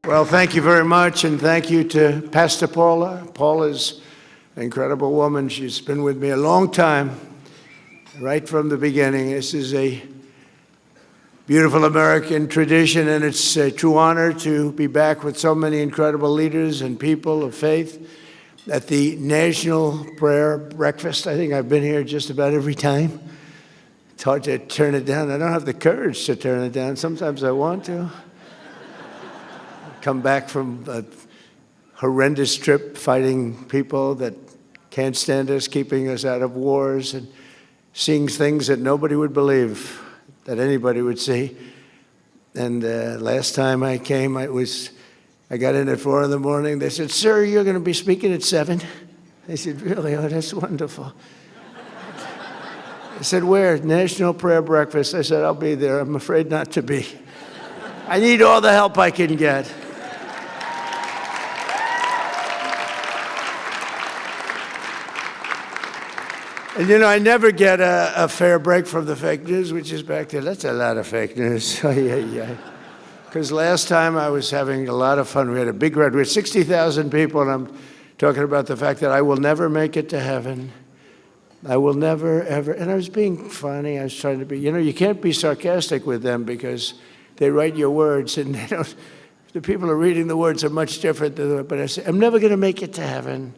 Well, thank you very much, and thank you to Pastor Paula. Paula's an incredible woman. She's been with me a long time, right from the beginning. This is a beautiful American tradition, and it's a true honor to be back with so many incredible leaders and people of faith at the National Prayer Breakfast. I think I've been here just about every time. It's hard to turn it down. I don't have the courage to turn it down. Sometimes I want to. Come back from a horrendous trip fighting people that can't stand us, keeping us out of wars, and seeing things that nobody would believe that anybody would see. And last time I came, I got in at 4 in the morning. They said, "Sir, you're going to be speaking at 7." I said, "Really? Oh, that's wonderful." I said, "Where?" "National Prayer Breakfast." I said, "I'll be there. I'm afraid not to be. I need all the help I can get." And you know, I never get a fair break from the fake news, which is back there. That's a lot of fake news. Because last time I was having a lot of fun. We had a big crowd. We had 60,000 people, and I'm talking about the fact that I will never make it to heaven. I will never, ever. And I was being funny. I was trying to be, you can't be sarcastic with them because they write your words, and they don't. The people who are reading the words are much different. But I say, I'm never going to make it to heaven.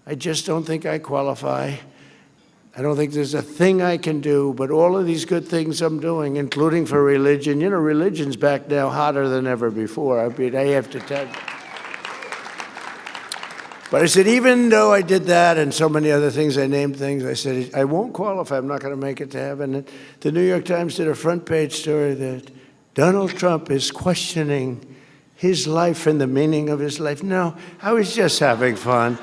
I just don't think I qualify. I don't think there's a thing I can do, but all of these good things I'm doing, including for religion. Religion's back now hotter than ever before. I mean, I have to tell you. But I said, even though I did that and so many other things, I named things, I said, I won't qualify. I'm not going to make it to heaven. And the New York Times did a front page story that Donald Trump is questioning his life and the meaning of his life. No, I was just having fun.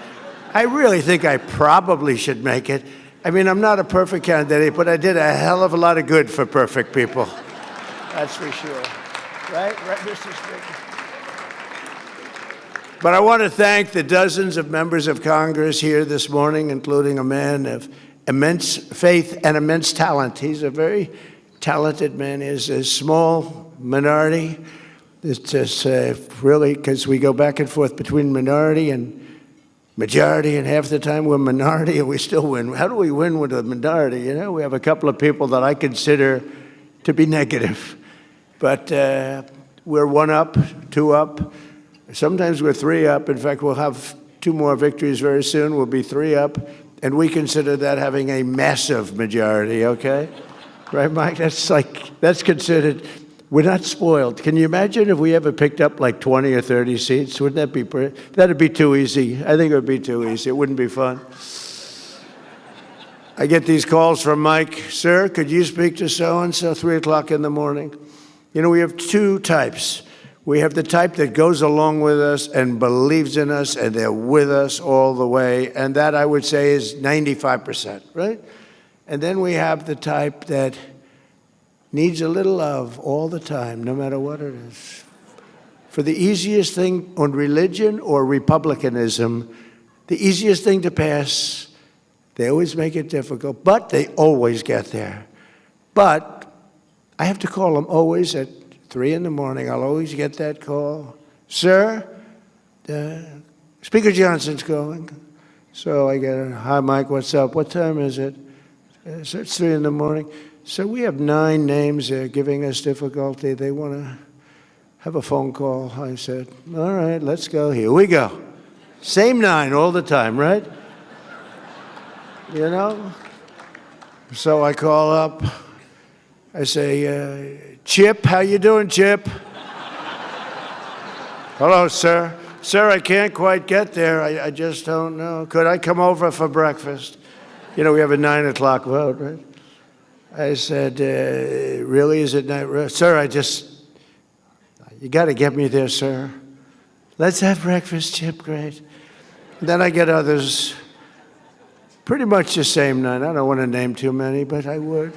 I really think I probably should make it. I mean, I'm not a perfect candidate, but I did a hell of a lot of good for perfect people. That's for sure. Right, Mr. Speaker? But I want to thank the dozens of members of Congress here this morning, including a man of immense faith and immense talent. He's a very talented man. He's a small minority. It's just really, because we go back and forth between minority and majority, and half the time we're minority and we still win. How do we win with a minority? We have a couple of people that I consider to be negative. But we're 1 up, 2 up. Sometimes we're 3 up. In fact, we'll have 2 more victories very soon. We'll be 3 up. And we consider that having a massive majority, okay? Right, Mike? That's considered. We're not spoiled. Can you imagine if we ever picked up like 20 or 30 seats? Wouldn't that be that'd be too easy. I think it would be too easy. It wouldn't be fun. I get these calls from Mike. "Sir, could you speak to so-and-so 3 o'clock in the morning?" We have 2 types. We have the type that goes along with us and believes in us, and they're with us all the way. And that, I would say, is 95%, right? And then we have the type that needs a little love all the time, no matter what it is. For the easiest thing on religion or republicanism, the easiest thing to pass, they always make it difficult, but they always get there. But I have to call them always at 3 in the morning. I'll always get that call. "Sir, Speaker Johnson's calling." So I get, "Hi, Mike, what's up? What time is it?" So it's 3 in the morning. "So we have 9 names there giving us difficulty. They want to have a phone call." I said, "All right, let's go. Here we go." Same 9 all the time, right? So I call up. I say, "Chip, how you doing, Chip?" "Hello, sir." "Sir, I can't quite get there. I just don't know. Could I come over for breakfast?" We have a 9 o'clock vote, right? I said, "Really, is it not?" "Sir, you got to get me there, sir." "Let's have breakfast, Chip." "Great." Then I get others, pretty much the same 9. I don't want to name too many, but I would.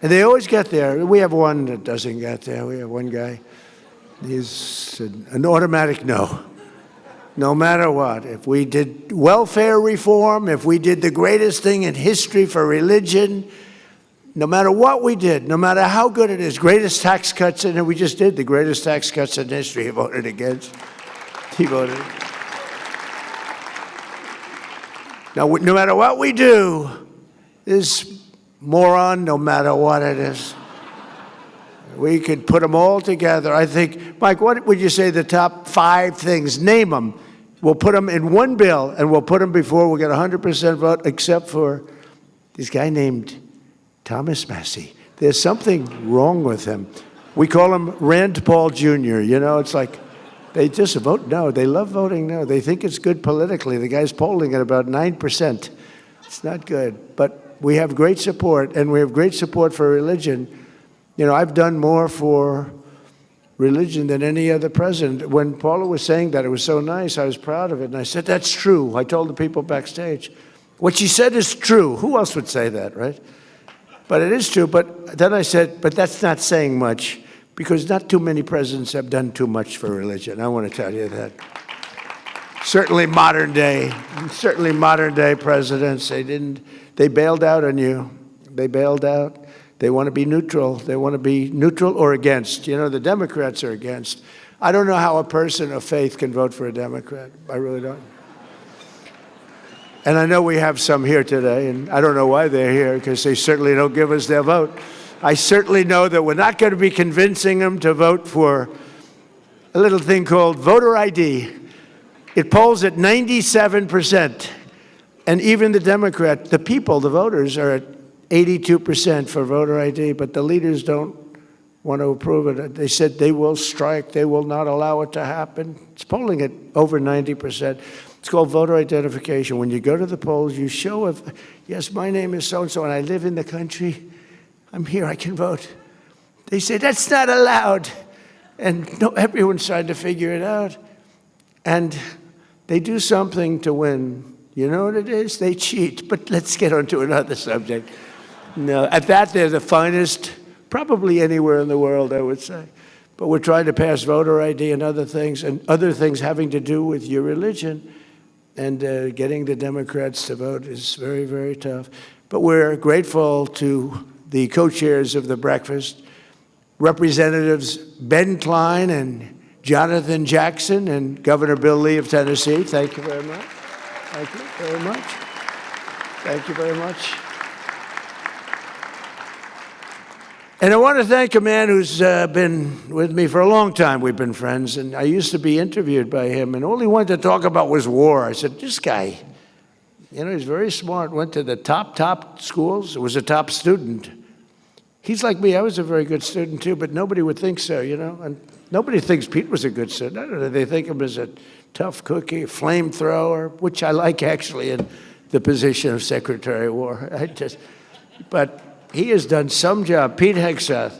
And they always get there. We have one that doesn't get there. We have one guy. He's an automatic no. No matter what. If we did welfare reform, if we did the greatest thing in history for religion, no matter what we did, no matter how good it is, greatest tax cuts, and we just did the greatest tax cuts in history, he voted against. He voted. Now, no matter what we do, this moron, no matter what it is, we could put them all together. I think, Mike, what would you say the top 5 things? Name them. We'll put them in one bill, and we'll put them before we get 100% vote, except for this guy named Thomas Massey. There's something wrong with him. We call him Rand Paul Jr. You know, it's like they just vote no. They love voting no. They think it's good politically. The guy's polling at about 9%. It's not good. But we have great support, and we have great support for religion. You know, I've done more for religion than any other president. When Paula was saying that, it was so nice. I was proud of it. And I said, that's true. I told the people backstage. What she said is true. Who else would say that, right? But it is true. But then I said, but that's not saying much, because not too many presidents have done too much for religion. I want to tell you that. Certainly modern day presidents, they bailed out on you. They bailed out. They want to be neutral. They want to be neutral or against. You know, the Democrats are against. I don't know how a person of faith can vote for a Democrat. I really don't. And I know we have some here today, and I don't know why they're here, because they certainly don't give us their vote. I certainly know that we're not going to be convincing them to vote for a little thing called voter ID. It polls at 97%. And even the Democrat, the people, the voters, are at 82% for voter ID, but the leaders don't want to approve it. They said they will strike. They will not allow it to happen. It's polling at over 90%. It's called voter identification. When you go to the polls, you show, yes, my name is so-and-so, and I live in the country. I'm here. I can vote. They say, that's not allowed. And no, everyone's trying to figure it out. And they do something to win. You know what it is? They cheat. But let's get on to another subject. No, at that, they're the finest, probably anywhere in the world, I would say. But we're trying to pass voter ID and other things having to do with your religion. And getting the Democrats to vote is very, very tough. But we're grateful to the co-chairs of the breakfast, Representatives Ben Cline and Jonathan Jackson, and Governor Bill Lee of Tennessee. Thank you very much. Thank you very much. Thank you very much. And I want to thank a man who's been with me for a long time. We've been friends, and I used to be interviewed by him, and all he wanted to talk about was war. I said, this guy, you know, he's very smart, went to the top schools, was a top student. He's like me. I was a very good student, too, but nobody would think so, you know, and nobody thinks Pete was a good student. I don't know. They think him as a tough cookie, a flamethrower, which I like, actually, in the position of Secretary of War. But he has done some job. Pete Hegseth.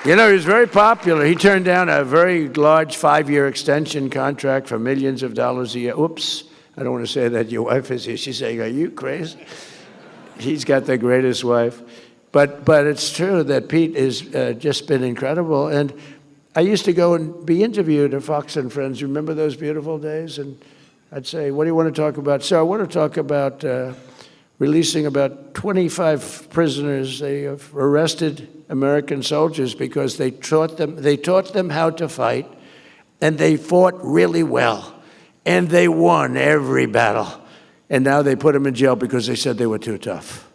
You know, he was very popular. He turned down a very large 5-year extension contract for millions of dollars a year. Oops, I don't want to say that. Your wife is here. She's saying, are you crazy? He's got the greatest wife. But it's true that Pete has just been incredible. And I used to go and be interviewed at Fox and Friends. Remember those beautiful days? And I'd say, what do you want to talk about? So I want to talk about releasing about 25 prisoners. They have arrested American soldiers because they taught them how to fight, and they fought really well, and they won every battle. And now they put them in jail because they said they were too tough.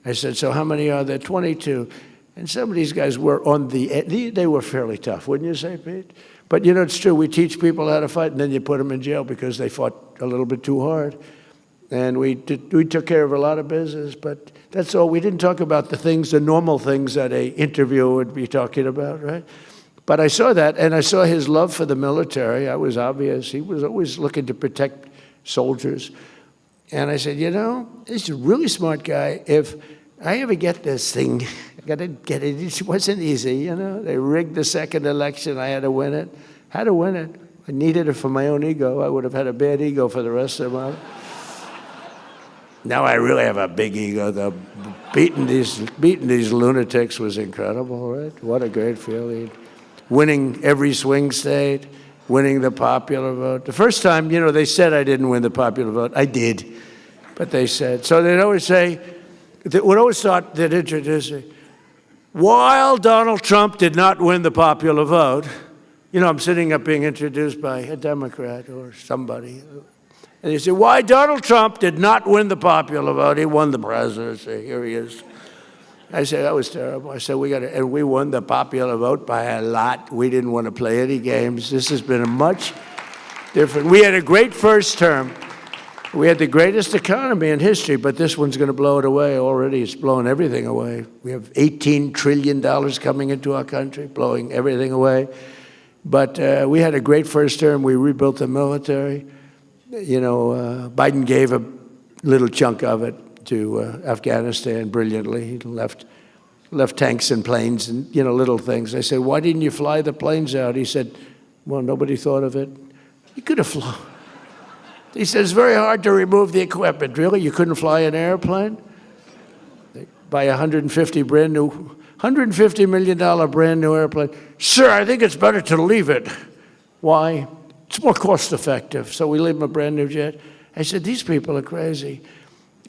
I said, so how many are there? 22. And some of these guys were they were fairly tough, wouldn't you say, Pete? But, you know, it's true. We teach people how to fight, and then you put them in jail because they fought a little bit too hard. And we took care of a lot of business, but that's all. We didn't talk about the normal things that an interviewer would be talking about, right? But I saw that, and I saw his love for the military. It was obvious. He was always looking to protect soldiers. And I said, you know, he's a really smart guy. If I ever get this thing, I got to get it. It wasn't easy, you know. They rigged the second election. I had to win it. Had to win it. I needed it for my own ego. I would have had a bad ego for the rest of my life. Now I really have a big ego, though. Beating these lunatics was incredible, right? What a great feeling. Winning every swing state. winning the popular vote. The first time, they said I didn't win the popular vote. I did, but they said. So they'd always say, they would always thought they'd introduce me. While Donald Trump did not win the popular vote, I'm sitting up being introduced by a Democrat or somebody. And they say, why Donald Trump did not win the popular vote? He won the presidency. Here he is. I said, that was terrible. I said, and we won the popular vote by a lot. We didn't want to play any games. This has been a much different. We had a great first term. We had the greatest economy in history, but this one's going to blow it away already. It's blowing everything away. We have $18 trillion coming into our country, blowing everything away. But we had a great first term. We rebuilt the military. Biden gave a little chunk of it to Afghanistan brilliantly. He left tanks and planes and, little things. I said, why didn't you fly the planes out? He said, well, nobody thought of it. You could have flown. He said, it's very hard to remove the equipment. Really? You couldn't fly an airplane? They buy a $150 million brand new airplane. Sir, I think it's better to leave it. Why? It's more cost effective. So we leave them a brand new jet. I said, these people are crazy.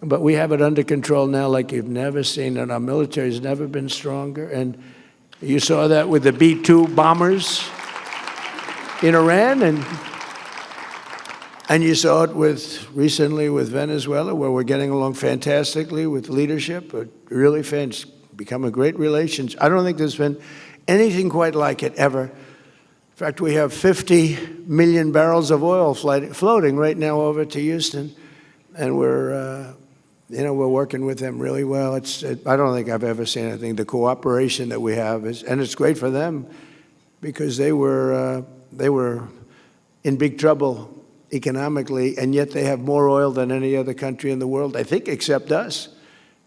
But we have it under control now like you've never seen, and our military has never been stronger. And you saw that with the B-2 bombers in Iran, and you saw it recently with Venezuela, where we're getting along fantastically with leadership, but really become a great relations. I don't think there's been anything quite like it ever. In fact, we have 50 million barrels of oil floating right now over to Houston, and we're working with them really well. I don't think I've ever seen anything. The cooperation that we have and it's great for them because they were in big trouble economically, and yet they have more oil than any other country in the world, I think, except us.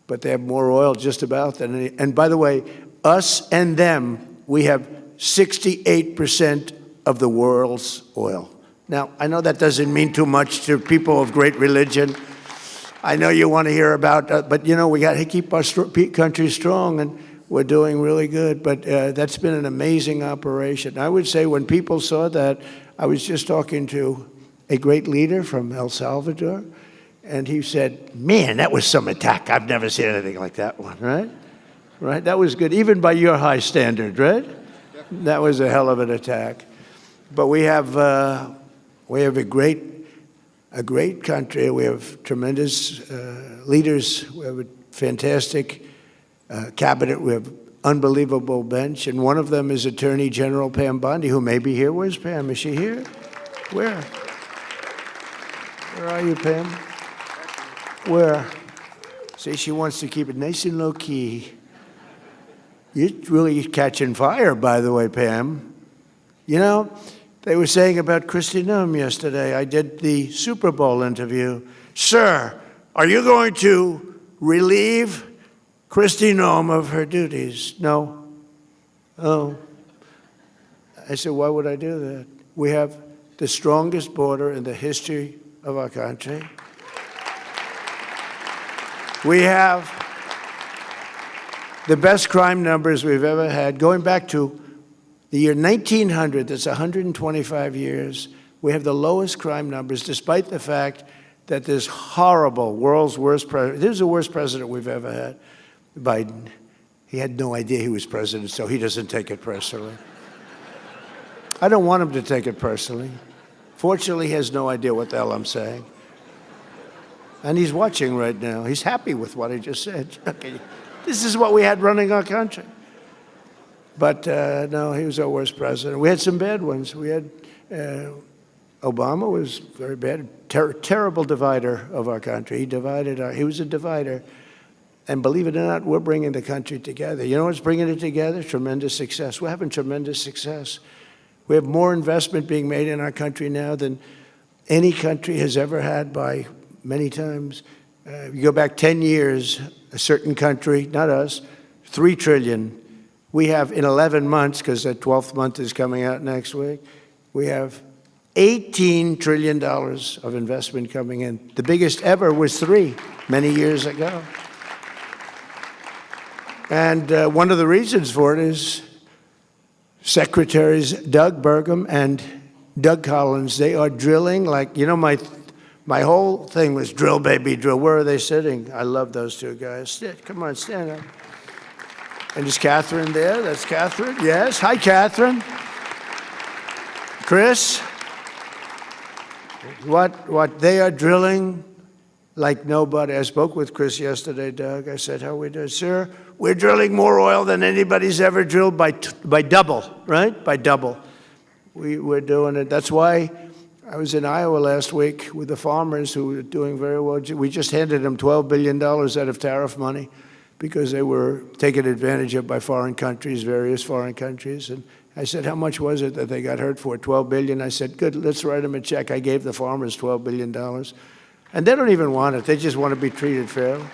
But they have more oil just about than any. And by the way, us and them, we have 68% of the world's oil. Now, I know that doesn't mean too much to people of great religion. I know you want to hear about, but we got to keep our country strong, and we're doing really good. But that's been an amazing operation. I would say when people saw that, I was just talking to a great leader from El Salvador, and he said, man, that was some attack. I've never seen anything like that one, right? Right? That was good, even by your high standard, right? That was a hell of an attack. But we have a great country. We have tremendous leaders. We have a fantastic cabinet. We have unbelievable bench, and one of them is Attorney General Pam Bondi, who may be here. Where's Pam? Is she here? Where? Where are you, Pam? Where? See, she wants to keep it nice and low-key. You're really catching fire, by the way, Pam. They were saying about Kristi Noem yesterday. I did the Super Bowl interview. Sir, are you going to relieve Kristi Noem of her duties? No. Oh. I said, why would I do that? We have the strongest border in the history of our country. We have the best crime numbers we've ever had. Going back to the year 1900, that's 125 years, we have the lowest crime numbers, despite the fact that this horrible, world's worst president, this is the worst president we've ever had, Biden. He had no idea he was president, so he doesn't take it personally. I don't want him to take it personally. Fortunately, he has no idea what the hell I'm saying. And he's watching right now. He's happy with what I just said. Okay. This is what we had running our country. But no, he was our worst president. We had some bad ones. We had Obama was very bad, terrible divider of our country. He was a divider. And believe it or not, we're bringing the country together. You know what's bringing it together? Tremendous success. We're having tremendous success. We have more investment being made in our country now than any country has ever had by many times. You go back 10 years, a certain country, not us, $3 trillion. We have in 11 months, because the 12th month is coming out next week, we have $18 trillion of investment coming in. The biggest ever was 3 many years ago. And one of the reasons for it is Secretaries Doug Burgum and Doug Collins, they are drilling like, my whole thing was drill, baby, drill. Where are they sitting? I love those two guys. Come on, stand up. And is Catherine there? That's Catherine. Yes. Hi, Catherine. Chris. What they are drilling like nobody. I spoke with Chris yesterday, Doug. I said, how we doing? Sir, we're drilling more oil than anybody's ever drilled by double, right? By double. We're doing it. That's why I was in Iowa last week with the farmers who were doing very well. We just handed them $12 billion out of tariff money because they were taken advantage of by foreign countries, various foreign countries. And I said, how much was it that they got hurt for? $12 billion. I said, good, let's write them a check. I gave the farmers $12 billion. And they don't even want it. They just want to be treated fairly.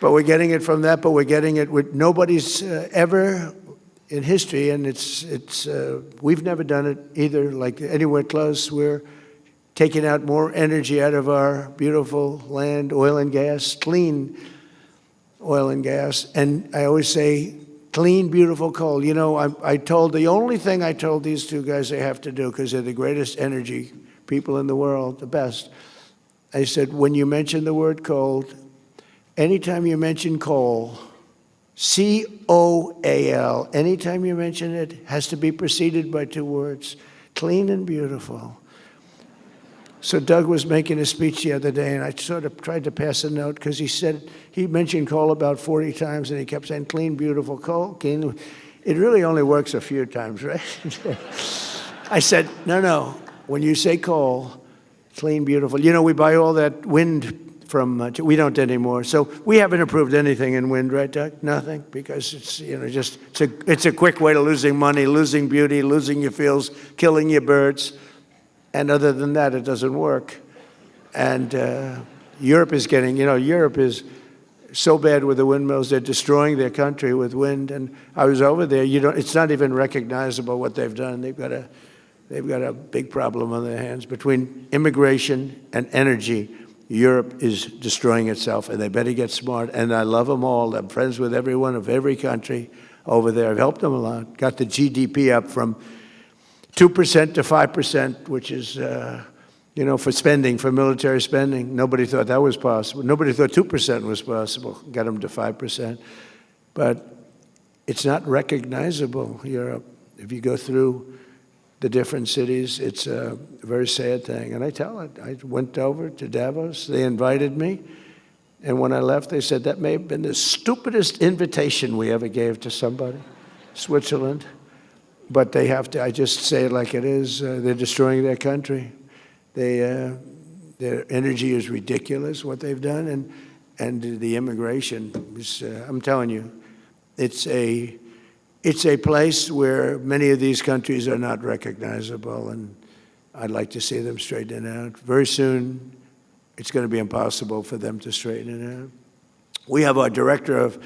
But we're getting it from that, but we're getting it with nobody's ever in history, and we've never done it either, like anywhere close. We're taking out more energy out of our beautiful land, oil and gas, clean oil and gas. And I always say, clean, beautiful coal. The only thing I told these two guys they have to do, because they're the greatest energy people in the world, the best. I said, when you mention the word coal, anytime you mention coal, C-O-A-L, anytime you mention it, has to be preceded by two words, clean and beautiful. So Doug was making a speech the other day, and I sort of tried to pass a note, because he mentioned coal about 40 times, and he kept saying, clean, beautiful coal, clean. It really only works a few times, right? I said, no, when you say coal, clean, beautiful. We buy all that wind from, we don't anymore. So we haven't approved anything in wind, right, Doug? Nothing, because it's a quick way to losing money, losing beauty, losing your fields, killing your birds. And other than that, it doesn't work. And Europe is so bad with the windmills. They're destroying their country with wind. And I was over there. It's not even recognizable what they've done. They've got a big problem on their hands. Between immigration and energy, Europe is destroying itself, and they better get smart. And I love them all. I'm friends with everyone of every country over there. I've helped them a lot. Got the GDP up from 2% to 5%, which is, for military spending. Nobody thought that was possible. Nobody thought 2% was possible. Got them to 5%. But it's not recognizable, Europe. If you go through the different cities, it's a very sad thing. And I tell it. I went over to Davos. They invited me. And when I left, they said, that may have been the stupidest invitation we ever gave to somebody, Switzerland. But they have to, I just say it like it is, they're destroying their country. Their energy is ridiculous, what they've done. And the immigration is, I'm telling you, it's a place where many of these countries are not recognizable, and I'd like to see them straighten it out. Very soon, it's going to be impossible for them to straighten it out. We have our director of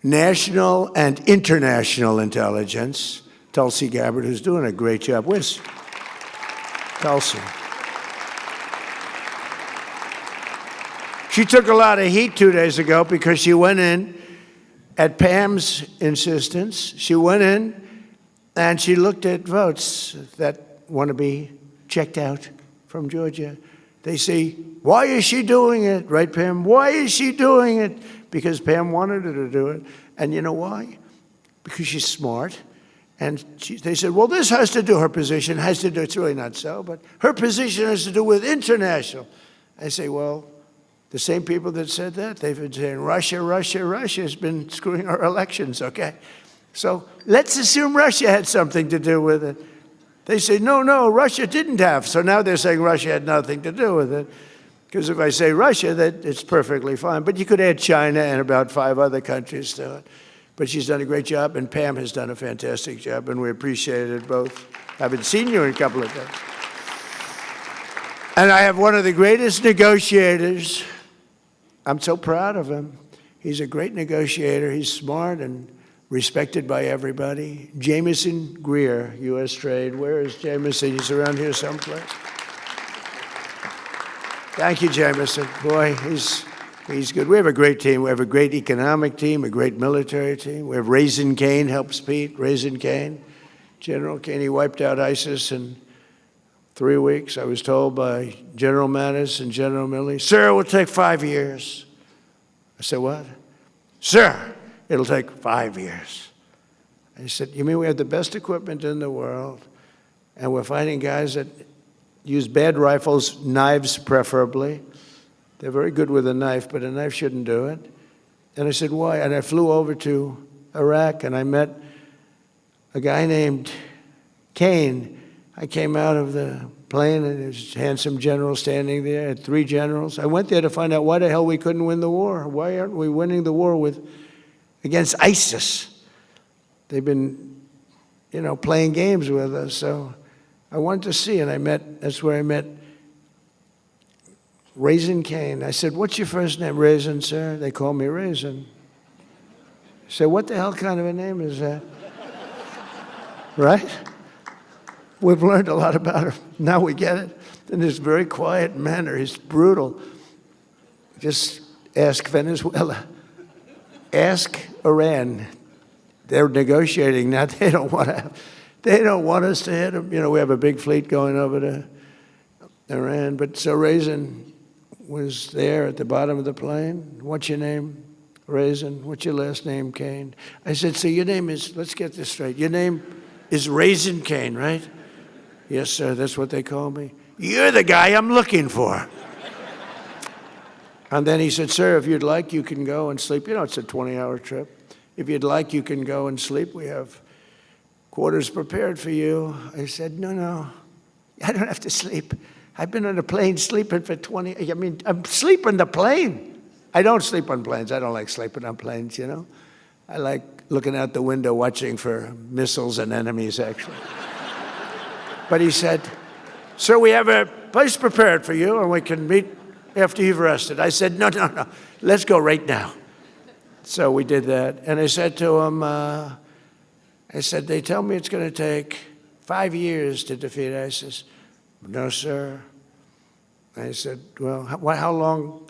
national and international intelligence, Tulsi Gabbard, who's doing a great job. Where's Tulsi? She took a lot of heat 2 days ago because she went in at Pam's insistence. She went in and she looked at votes that want to be checked out from Georgia. They say, why is she doing it? Right, Pam? Why is she doing it? Because Pam wanted her to do it. And you know why? Because she's smart. And they said, well, this has to do, her position has to do, it's really not so, but her position has to do with international. I say, well, the same people that said that, they've been saying Russia, Russia, Russia has been screwing our elections, okay? So let's assume Russia had something to do with it. They say, no, Russia didn't have. So now they're saying Russia had nothing to do with it. Because if I say Russia, that it's perfectly fine. But you could add China and about 5 other countries to it. But she's done a great job, and Pam has done a fantastic job, and we appreciate it both. I haven't seen you in a couple of days. And I have one of the greatest negotiators. I'm so proud of him. He's a great negotiator. He's smart and respected by everybody. Jameson Greer, U.S. Trade. Where is Jameson? He's around here someplace. Thank you, Jameson. Boy, he's good. We have a great team. We have a great economic team, a great military team. We have Raisin Kane, helps Pete. Raisin Kane. General Kane, he wiped out ISIS in 3 weeks. I was told by General Mattis and General Milley, sir, it will take 5 years. I said, what? Sir, it'll take 5 years. I said, you mean we have the best equipment in the world, and we're fighting guys that use bad rifles, knives preferably. They're very good with a knife, but a knife shouldn't do it. And I said, why? And I flew over to Iraq, and I met a guy named Kane. I came out of the plane, and there was a handsome general standing there. I had 3 generals. I went there to find out why the hell we couldn't win the war. Why aren't we winning the war against ISIS? They've been, playing games with us. So I wanted to see, and that's where I met Raisin Kane. I said, what's your first name? Raisin, sir. They call me Raisin. I said, what the hell kind of a name is that? Right? We've learned a lot about him. Now we get it. In this very quiet manner, he's brutal. Just ask Venezuela. Ask Iran. They're negotiating now. They don't want us to hit them. We have a big fleet going over to Iran. But so Raisin was there at the bottom of the plane. What's your name? Raisin. What's your last name? Kane. I said, so your name is, let's get this straight. Your name is Raisin Kane, right? Yes, sir, that's what they call me. You're the guy I'm looking for. And then he said, sir, if you'd like, you can go and sleep. It's a 20-hour trip. If you'd like, you can go and sleep. We have quarters prepared for you. I said, no, I don't have to sleep. I've been on a plane sleeping for I'm sleeping on the plane. I don't sleep on planes. I don't like sleeping on planes, I like looking out the window watching for missiles and enemies, actually. But he said, sir, we have a place prepared for you, and we can meet after you've rested. I said, no, let's go right now. So we did that. And I said to him, they tell me it's going to take 5 years to defeat ISIS. No, sir. I said, well, how long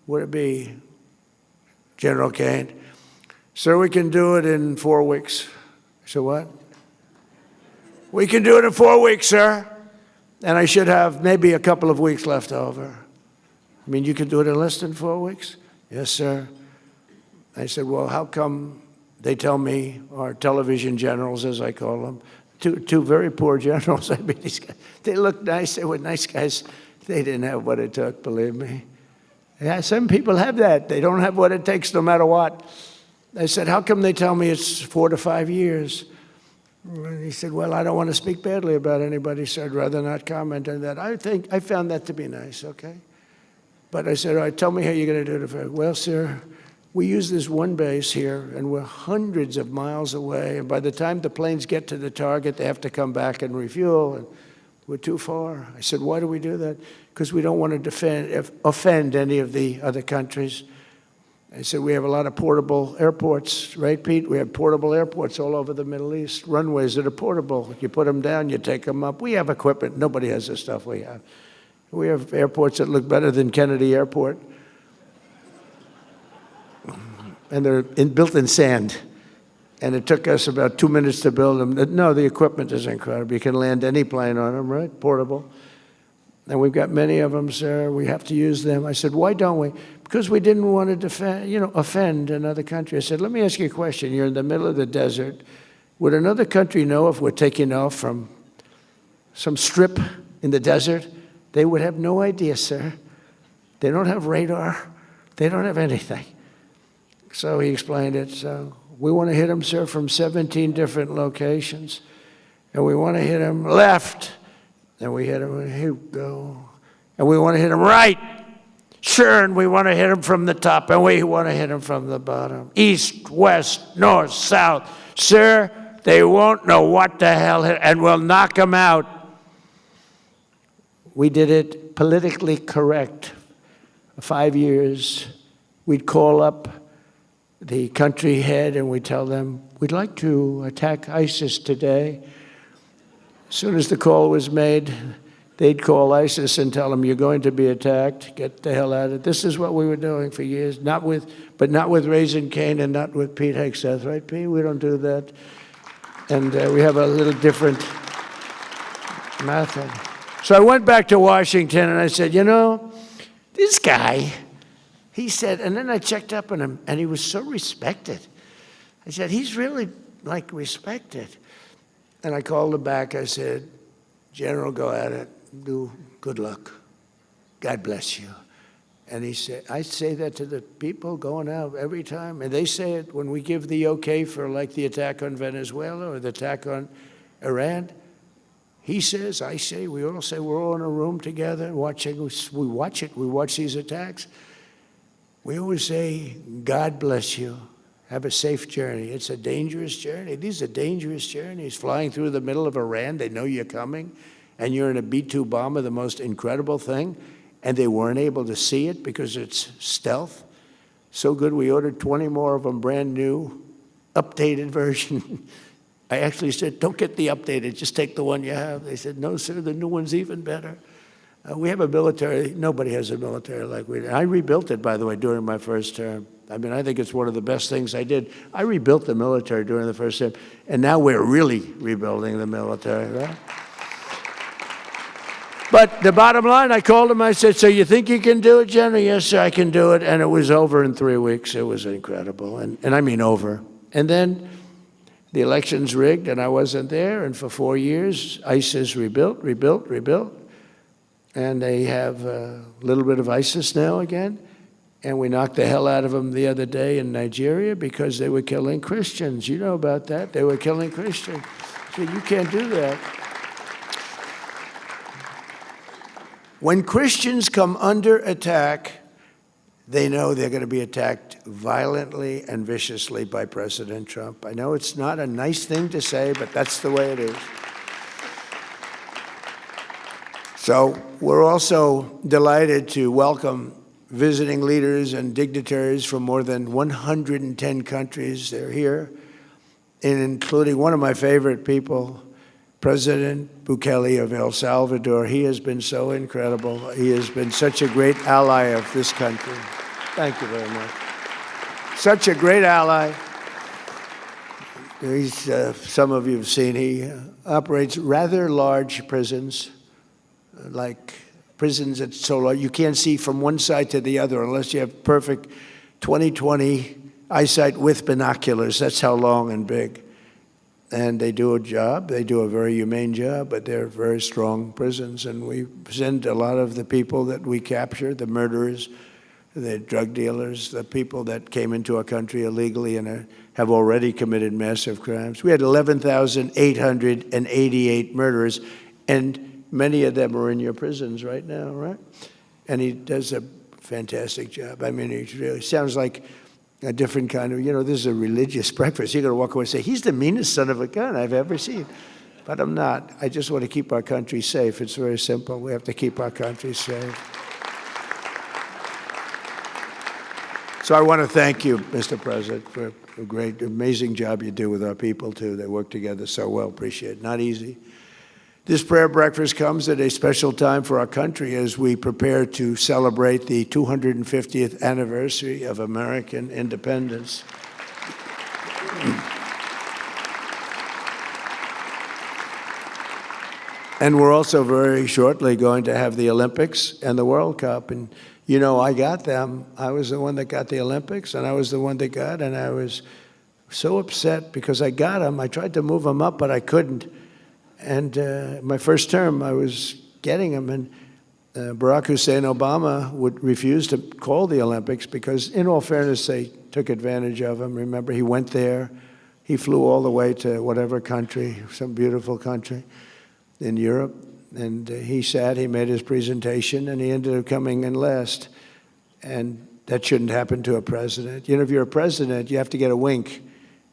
would it be, General Kane? Sir, we can do it in 4 weeks. I said, what? We can do it in 4 weeks, sir. And I should have maybe a couple of weeks left over. You can do it in less than 4 weeks? Yes, sir. I said, well, how come they tell me, our television generals, as I call them, two very poor generals, these guys, they look nice, they were nice guys. They didn't have what it took, believe me. Yeah, some people have that. They don't have what it takes no matter what. I said, how come they tell me it's 4 to 5 years? And he said, well, I don't want to speak badly about anybody, so I'd rather not comment on that. I found that to be nice, okay? But I said, all right, tell me how you're going to do it. Well, sir, we use this one base here, and we're hundreds of miles away, and by the time the planes get to the target, they have to come back and refuel, and we're too far. I said, why do we do that? Because we don't want to offend any of the other countries. I said, we have a lot of portable airports, right, Pete? We have portable airports all over the Middle East, runways that are portable. You put them down, you take them up. We have equipment. Nobody has the stuff we have. We have airports that look better than Kennedy Airport. And they're built in sand. And it took us about 2 minutes to build them. No, the equipment is incredible. You can land any plane on them, right? Portable. And we've got many of them, sir. We have to use them. I said, why don't we? Because we didn't want to defend, offend another country. I said, let me ask you a question. You're in the middle of the desert. Would another country know if we're taking off from some strip in the desert? They would have no idea, sir. They don't have radar. They don't have anything. So he explained it. So we want to hit them, sir, from 17 different locations. And we want to hit them left. And we hit them, here we go. And we want to hit them right. Sure, and we want to hit them from the top. And we want to hit them from the bottom. East, west, north, south. Sir, they won't know what the hell hit, and we'll knock them out. We did it politically correct. 5 years, we'd call up the country head and we'd tell them, we'd like to attack ISIS today. As soon as the call was made, they'd call ISIS and tell them, you're going to be attacked, get the hell out of it. This is what we were doing for years, but not with Raisin Kane and not with Pete Hegseth, right, Pete? We don't do that. And we have a little different method. So I went back to Washington and I said, you know, this guy, he said, and then I checked up on him and he was so respected. I said, he's really like respected. And I called him back. I said, General, go at it. Do good luck. God bless you. And he said, I say that to the people going out every time. And they say it when we give the okay for like the attack on Venezuela or the attack on Iran. He says, I say, we all say, we're all in a room together watching. We watch it. We watch these attacks. We always say, God bless you. Have a safe journey. It's a dangerous journey. These are dangerous journeys. Flying through the middle of Iran, they know you're coming, and you're in a B-2 bomber, the most incredible thing, and they weren't able to see it because it's stealth. So good, we ordered 20 more of them, brand new, updated version. I actually said, don't get the updated, just take the one you have. They said, no, sir, the new one's even better. We have a military, nobody has a military like we do. I rebuilt it, by the way, during my first term. I mean, I think it's one of the best things I did. I rebuilt the military during the first term, and now we're really rebuilding the military, right? But the bottom line, I called him, I said, so you think you can do it, General? Yes, sir, I can do it. And it was over in 3 weeks. It was incredible, and I mean over. And then the election's rigged, and I wasn't there, and for 4 years, ISIS rebuilt. And they have a little bit of ISIS now again. And we knocked the hell out of them the other day in Nigeria because they were killing Christians. You know about that. They were killing Christians. So you can't do that. When Christians come under attack, they know they're going to be attacked violently and viciously by President Trump. I know it's not a nice thing to say, but that's the way it is. So we're also delighted to welcome visiting leaders and dignitaries from more than 110 countries. They're here, and including one of my favorite people, President Bukele of El Salvador. He has been so incredible. He has been such a great ally of this country. Thank you very much. Such a great ally. He's, some of you have seen, he operates rather large prisons, like prisons that's so large you can't see from one side to the other unless you have perfect 20/20 eyesight with binoculars. That's how long and big. And they do a job. They do a very humane job, but they're very strong prisons. And we send a lot of the people that we capture, the murderers, the drug dealers, the people that came into our country illegally and have already committed massive crimes. We had 11,888 murderers, and many of them are in your prisons right now, right? And he does a fantastic job. I mean, he really sounds like a different kind of, you know, this is a religious breakfast. You're going to walk away and say, he's the meanest son of a gun I've ever seen. But I'm not. I just want to keep our country safe. It's very simple. We have to keep our country safe. So I want to thank you, Mr. President, for a great, amazing job you do with our people, too. They work together so well. Appreciate it. Not easy. This prayer breakfast comes at a special time for our country as we prepare to celebrate the 250th anniversary of American independence. And we're also very shortly going to have the Olympics and the World Cup. And, you know, I got them. I was the one that got the Olympics, and I was the one that got, and I was so upset because I got them. I tried to move them up, but I couldn't. And my first term, I was getting them, and Barack Hussein Obama would refuse to call the Olympics because, in all fairness, they took advantage of him. Remember, he went there. He flew all the way to whatever country, some beautiful country in Europe, and he sat, he made his presentation, and he ended up coming in last. And that shouldn't happen to a president. You know, if you're a president, you have to get a wink.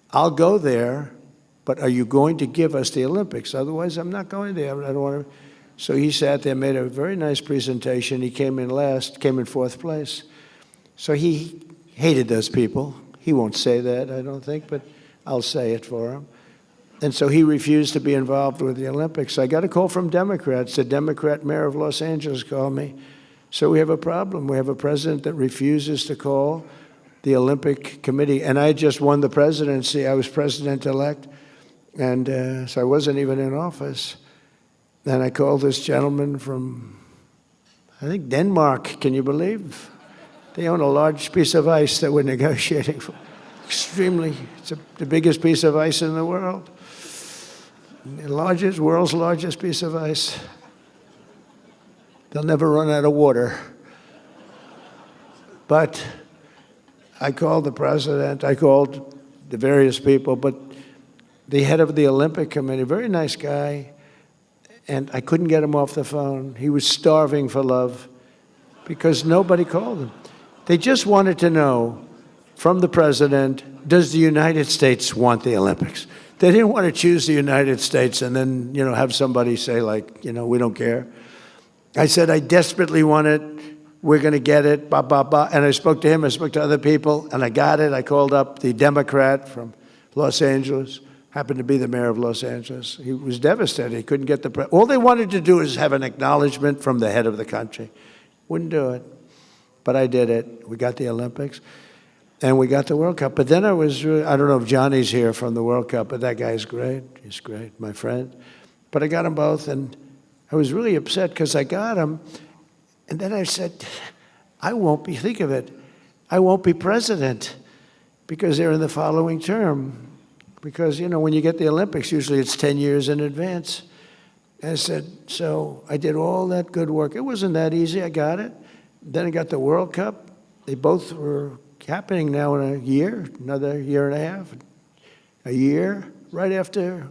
I'll go there, but are you going to give us the Olympics? Otherwise, I'm not going there. I don't want to. So he sat there, made a very nice presentation. He came in last, came in fourth place. So he hated those people. He won't say that, I don't think, but I'll say it for him. And so he refused to be involved with the Olympics. I got a call from Democrats. The Democrat mayor of Los Angeles called me. So we have a problem. We have a president that refuses to call the Olympic Committee. And I just won the presidency. I was president-elect. And so I wasn't even in office. Then I called this gentleman from, I think, Denmark. Can you believe? They own a large piece of ice that we're negotiating for. It's the biggest piece of ice in the world. The world's largest piece of ice. They'll never run out of water. But I called the president, I called the various people, but the head of the Olympic Committee, very nice guy, and I couldn't get him off the phone. He was starving for love because nobody called him. They just wanted to know from the president, does the United States want the Olympics? They didn't want to choose the United States and then, have somebody say like, we don't care. I said, I desperately want it. We're going to get it, blah, blah, blah. And I spoke to him, I spoke to other people, and I got it. I called up the Democrat from Los Angeles, happened to be the mayor of Los Angeles. He was devastated. He couldn't get the all they wanted to do is have an acknowledgement from the head of the country. Wouldn't do it. But I did it. We got the Olympics, and we got the World Cup. But then I don't know if Johnny's here from the World Cup, but that guy's great. He's great, my friend. But I got them both, and I was really upset because I got them. And then I said, think of it, I won't be president because they're in the following term. Because, when you get the Olympics, usually it's 10 years in advance. And I said, so I did all that good work. It wasn't that easy. I got it. Then I got the World Cup. They both were happening now in a year, another year and a half, a year, right after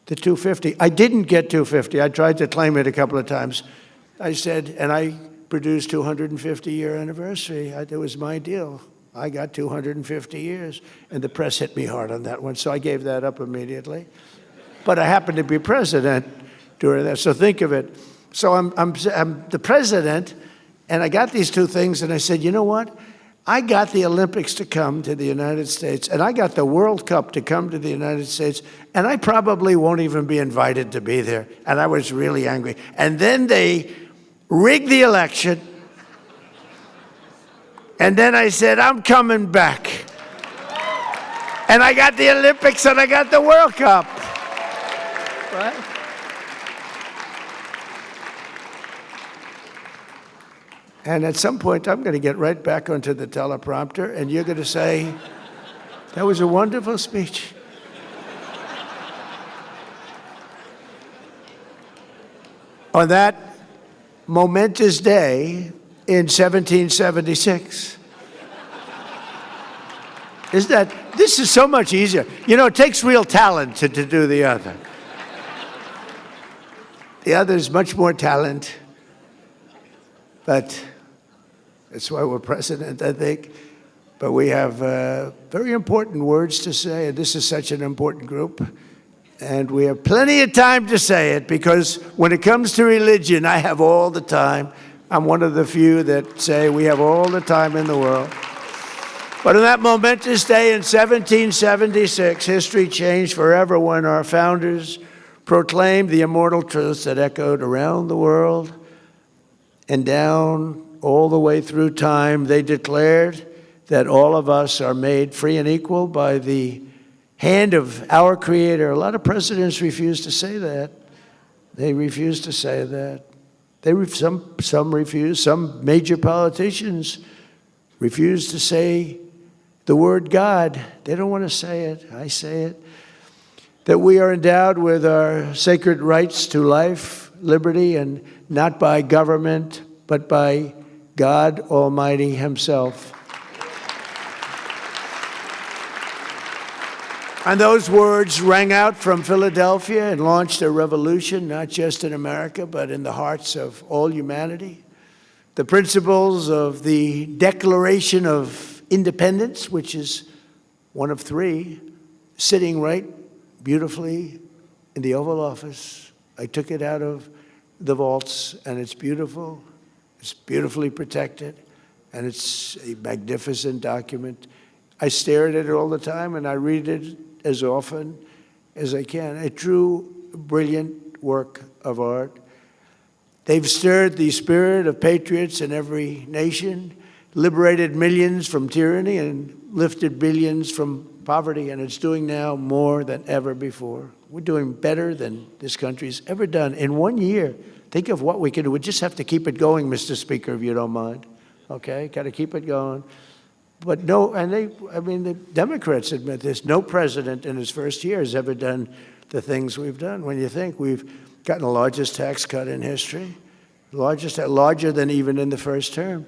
the 250. I didn't get 250. I tried to claim it a couple of times. I said, and I produced 250-year anniversary. It was my deal. I got 250 years, and the press hit me hard on that one, so I gave that up immediately. But I happened to be president during that, so think of it. So I'm the president, and I got these two things, and I said, you know what? I got the Olympics to come to the United States, and I got the World Cup to come to the United States, and I probably won't even be invited to be there. And I was really angry. And then they rigged the election. And then I said, I'm coming back. And I got the Olympics and I got the World Cup. Right? And at some point, I'm going to get right back onto the teleprompter, and you're going to say, that was a wonderful speech. On that momentous day in 1776. This is so much easier. It takes real talent to do the other. The other is much more talent, but that's why we're president, I think. But we have very important words to say, and this is such an important group. And we have plenty of time to say it, because when it comes to religion, I have all the time. I'm one of the few that say we have all the time in the world. But on that momentous day in 1776, history changed forever when our founders proclaimed the immortal truths that echoed around the world and down all the way through time. They declared that all of us are made free and equal by the hand of our Creator. A lot of presidents refuse to say that. They refuse to say that. Some refuse. Some major politicians refuse to say the word God. They don't want to say it. I say it. That we are endowed with our sacred rights to life, liberty, and not by government, but by God Almighty Himself. And those words rang out from Philadelphia and launched a revolution, not just in America, but in the hearts of all humanity. The principles of the Declaration of Independence, which is one of three, sitting right beautifully in the Oval Office. I took it out of the vaults, and it's beautiful. It's beautifully protected, and it's a magnificent document. I stare at it all the time, and I read it as often as I can. A true, brilliant work of art. They've stirred the spirit of patriots in every nation, liberated millions from tyranny, and lifted billions from poverty, and it's doing now more than ever before. We're doing better than this country's ever done. In 1 year, think of what we can do. We just have to keep it going, Mr. Speaker, if you don't mind. Okay, got to keep it going. But no, and the Democrats admit this, no president in his first year has ever done the things we've done. When you think we've gotten the largest tax cut in history, larger than even in the first term.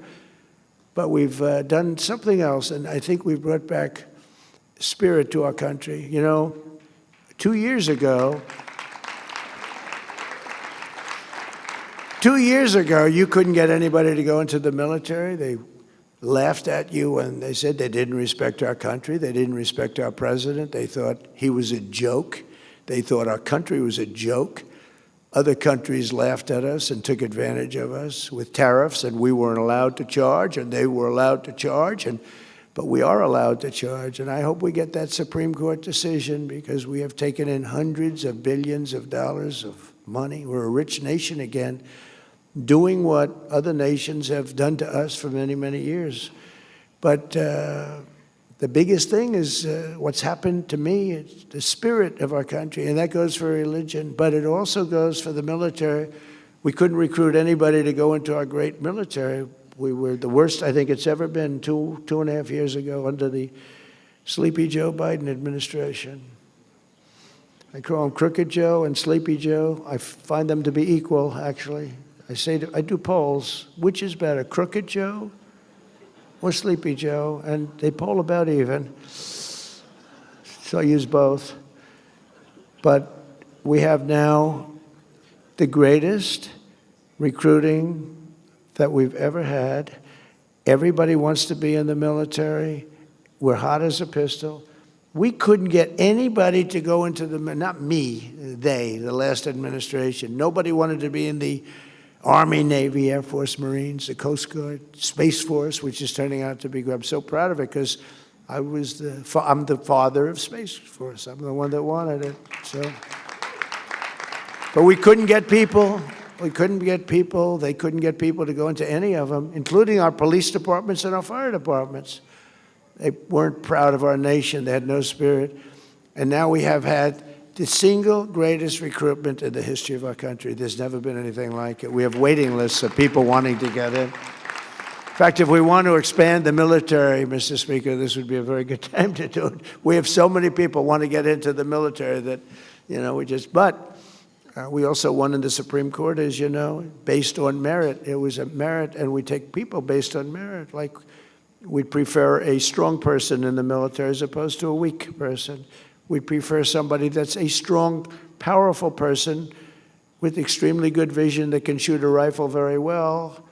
But we've done something else, and I think we've brought back spirit to our country. You know, 2 years ago, you couldn't get anybody to go into the military. They laughed at you and they said they didn't respect our country. They didn't respect our president. They thought he was a joke. They thought our country was a joke. Other countries laughed at us and took advantage of us with tariffs, and we weren't allowed to charge, and they were allowed to charge, but we are allowed to charge. And I hope we get that Supreme Court decision, because we have taken in hundreds of billions of dollars of money. We're a rich nation again, doing what other nations have done to us for many, many years. But the biggest thing is what's happened to me. It's the spirit of our country, and that goes for religion, but it also goes for the military. We couldn't recruit anybody to go into our great military. We were the worst I think it's ever been 2.5 years ago under the Sleepy Joe Biden administration. I call him Crooked Joe and Sleepy Joe. I find them to be equal, actually. I do polls. Which is better, Crooked Joe or Sleepy Joe? And they poll about even. So I use both. But we have now the greatest recruiting that we've ever had. Everybody wants to be in the military. We're hot as a pistol. We couldn't get anybody to go into not me, the last administration. Nobody wanted to be in the Army, Navy, Air Force, Marines, the Coast Guard, Space Force, which is turning out to be good. I'm so proud of it, because I'm the father of Space Force. I'm the one that wanted it. So, but we couldn't get people. We couldn't get people. They couldn't get people to go into any of them, including our police departments and our fire departments. They weren't proud of our nation. They had no spirit. And now we have had the single greatest recruitment in the history of our country. There's never been anything like it. We have waiting lists of people wanting to get in. In fact, if we want to expand the military, Mr. Speaker, this would be a very good time to do it. We have so many people want to get into the military that, we also won in the Supreme Court, as you know, based on merit. It was a merit, and we take people based on merit. Like, we'd prefer a strong person in the military as opposed to a weak person. We prefer somebody that's a strong, powerful person with extremely good vision that can shoot a rifle very well,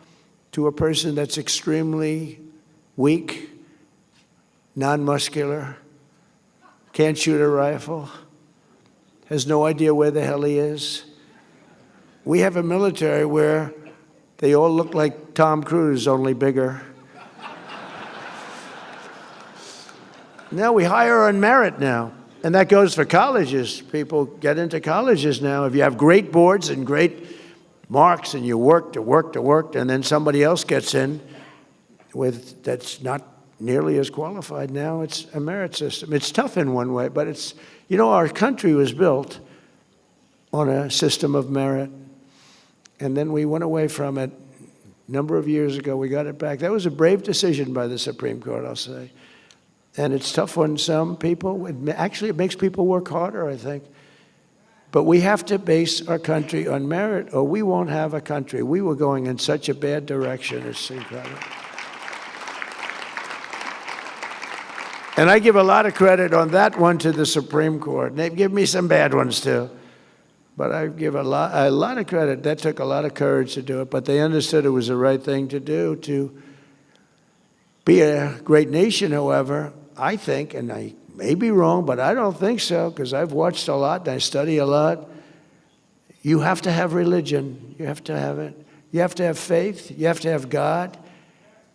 to a person that's extremely weak, non-muscular, can't shoot a rifle, has no idea where the hell he is. We have a military where they all look like Tom Cruise, only bigger. Now we hire on merit now. And that goes for colleges. People get into colleges now. If you have great boards and great marks and you work, and then somebody else gets in that's not nearly as qualified, now it's a merit system. It's tough in one way, but it's, our country was built on a system of merit. And then we went away from it a number of years ago. We got it back. That was a brave decision by the Supreme Court, I'll say. And it's tough on some people. It makes people work harder, I think. But we have to base our country on merit, or we won't have a country. We were going in such a bad direction. It's incredible. And I give a lot of credit on that one to the Supreme Court. They give me some bad ones, too. But I give a lot of credit. That took a lot of courage to do it. But they understood it was the right thing to do. To be a great nation, however, I think, and I may be wrong, but I don't think so, because I've watched a lot and I study a lot. You have to have religion. You have to have it. You have to have faith. You have to have God.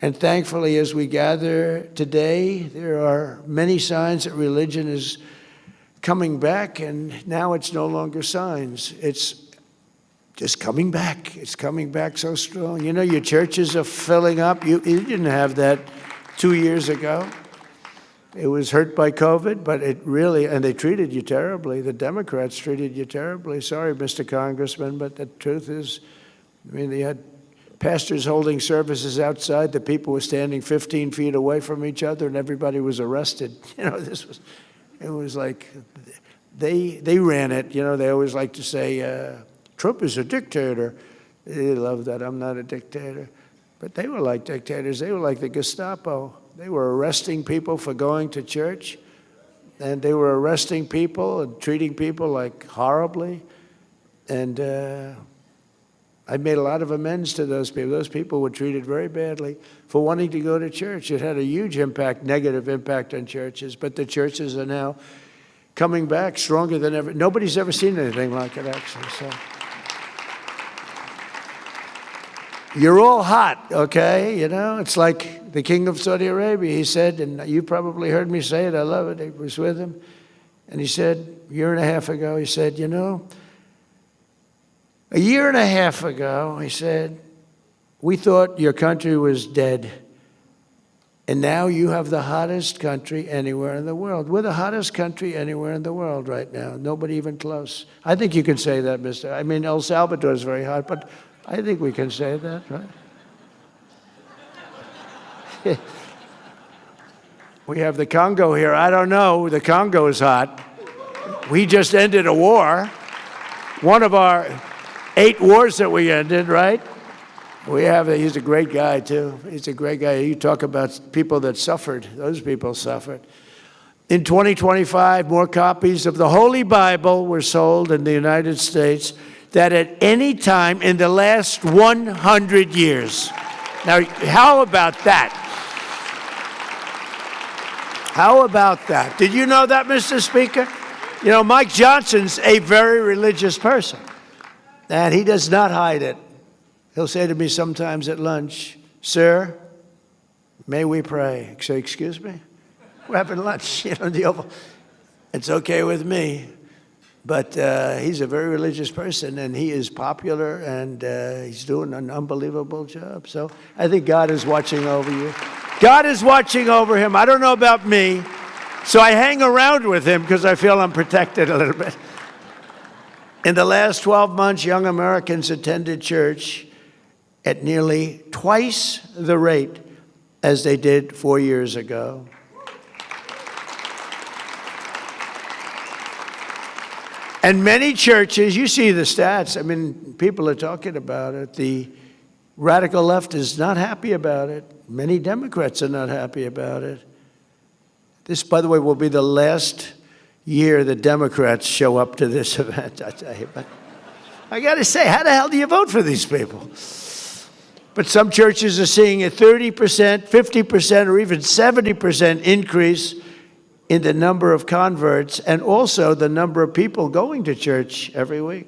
And thankfully, as we gather today, there are many signs that religion is coming back, and now it's no longer signs. It's just coming back. It's coming back so strong. Your churches are filling up. You didn't have that 2 years ago. It was hurt by COVID, but it really, and they treated you terribly. The Democrats treated you terribly. Sorry, Mr. Congressman, but the truth is, I mean, they had pastors holding services outside. The people were standing 15 feet away from each other, and everybody was arrested. You know, it was like, they ran it. You know, they always like to say, Trump is a dictator. They love that. I'm not a dictator. But they were like dictators. They were like the Gestapo. They were arresting people for going to church, and they were arresting people and treating people like horribly. And I made a lot of amends to those people. Those people were treated very badly for wanting to go to church. It had a huge impact, negative impact on churches, but the churches are now coming back stronger than ever. Nobody's ever seen anything like it, actually. So you're all hot, okay? You know, it's like the king of Saudi Arabia. He said, and you probably heard me say it, I love it, I was with him, and he said, a year and a half ago, he said, you know, a year and a half ago, he said, we thought your country was dead, and now you have the hottest country anywhere in the world. We're the hottest country anywhere in the world right now, nobody even close. I think you can say that, Mr. I mean, El Salvador is very hot, but I think we can say that, right? We have the Congo here. I don't know. The Congo is hot. We just ended a war. One of our 8 wars that we ended, right? He's a great guy, too. He's a great guy. You talk about people that suffered. Those people suffered. In 2025, more copies of the Holy Bible were sold in the United States than at any time in the last 100 years. Now, how about that? How about that? Did you know that, Mr. Speaker? You know, Mike Johnson's a very religious person, and he does not hide it. He'll say to me sometimes at lunch, sir, may we pray? I say, excuse me? We're having lunch, you know, the Oval. It's okay with me. But he's a very religious person, and he is popular, and he's doing an unbelievable job. So I think God is watching over you. God is watching over him. I don't know about me, so I hang around with him because I feel I'm protected a little bit. In the last 12 months, young Americans attended church at nearly twice the rate as they did 4 years ago. And many churches, you see the stats, I mean, people are talking about it. The radical left is not happy about it. Many Democrats are not happy about it. This, by the way, will be the last year the Democrats show up to this event, I tell you. But I got to say, how the hell do you vote for these people? But some churches are seeing a 30%, 50%, or even 70% increase in the number of converts, and also the number of people going to church every week.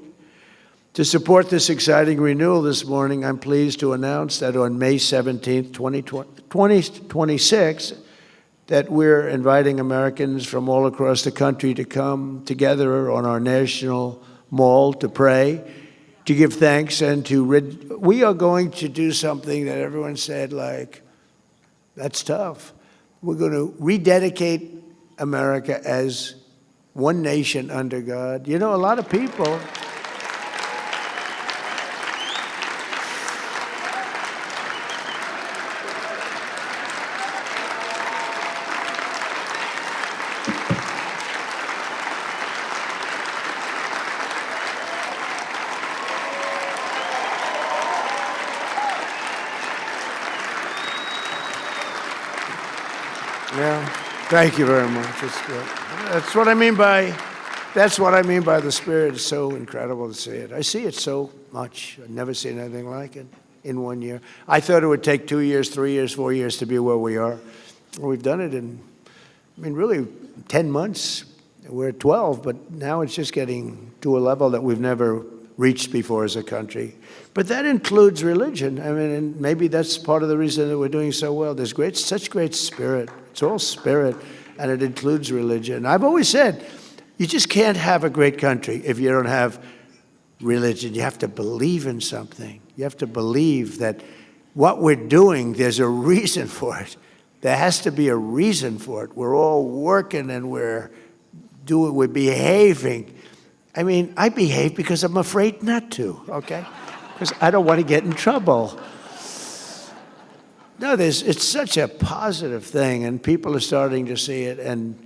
To support this exciting renewal this morning, I'm pleased to announce that on May 17th, 2026, that we're inviting Americans from all across the country to come together on our national mall to pray, to give thanks, and we are going to do something that everyone said, like, that's tough. We're going to rededicate America as one nation under God. You know, a lot of people thank you very much. That's what I mean by the Spirit. It's so incredible to see it. I see it so much. I've never seen anything like it in 1 year. I thought it would take 2 years, 3 years, 4 years to be where we are. Well, we've done it in, really 10 months. We're at 12, but now it's just getting to a level that we've never reached before as a country. But that includes religion. And maybe that's part of the reason that we're doing so well. There's such great spirit. It's all spirit, and it includes religion. I've always said, you just can't have a great country if you don't have religion. You have to believe in something. You have to believe that what we're doing, there's a reason for it. There has to be a reason for it. We're all working and we're behaving. I mean, I behave because I'm afraid not to, okay? Because I don't want to get in trouble. No, it's such a positive thing, and people are starting to see it, and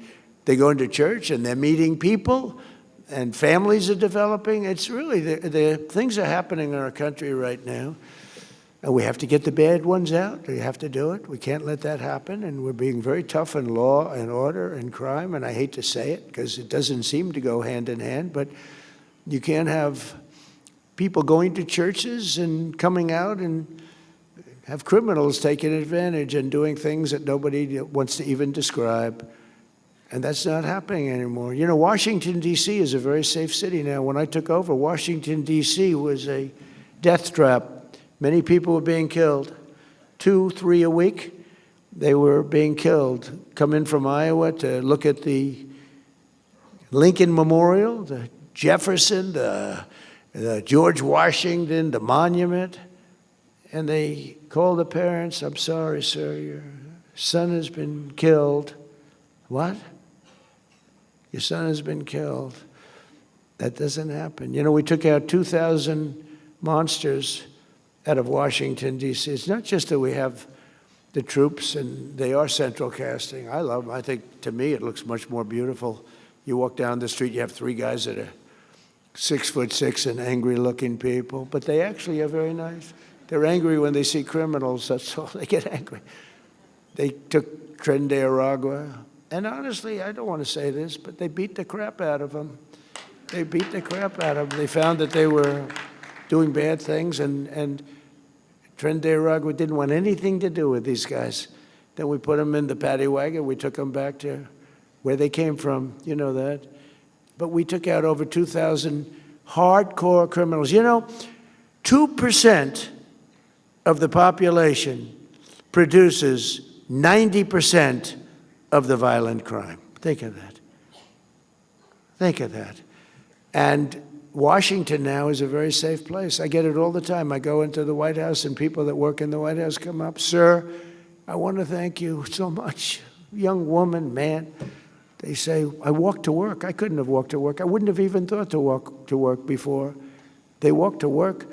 they go into church and they're meeting people, and families are developing. It's really, the things are happening in our country right now. And we have to get the bad ones out. We have to do it. We can't let that happen. And we're being very tough in law and order and crime. And I hate to say it because it doesn't seem to go hand in hand. But you can't have people going to churches and coming out and have criminals taking advantage and doing things that nobody wants to even describe. And that's not happening anymore. You know, Washington, D.C. is a very safe city now. When I took over, Washington, D.C. was a death trap. Many people were being killed. 2, 3 a week, they were being killed. Come in from Iowa to look at the Lincoln Memorial, the Jefferson, the George Washington, the monument. And they called the parents, "I'm sorry, sir, your son has been killed." What? Your son has been killed. That doesn't happen. You know, we took out 2,000 monsters out of Washington, D.C. It's not just that we have the troops and they are central casting. I love them. I think, to me, it looks much more beautiful. You walk down the street, you have 3 guys that are 6'6" and angry-looking people, but they actually are very nice. They're angry when they see criminals. That's all. They get angry. They took Tren de Aragua, and honestly, I don't want to say this, but they beat the crap out of them. They beat the crap out of them. They found that they were doing bad things, and Tren de Aragua didn't want anything to do with these guys. Then we put them in the paddy wagon. We took them back to where they came from. You know that. But we took out over 2,000 hardcore criminals. You know, 2% of the population produces 90% of the violent crime. Think of that. Think of that. And Washington now is a very safe place. I get it all the time. I go into the White House and people that work in the White House come up, "Sir, I want to thank you so much." Young woman, man. They say, "I walk to work." I couldn't have walked to work. I wouldn't have even thought to walk to work before. They walk to work.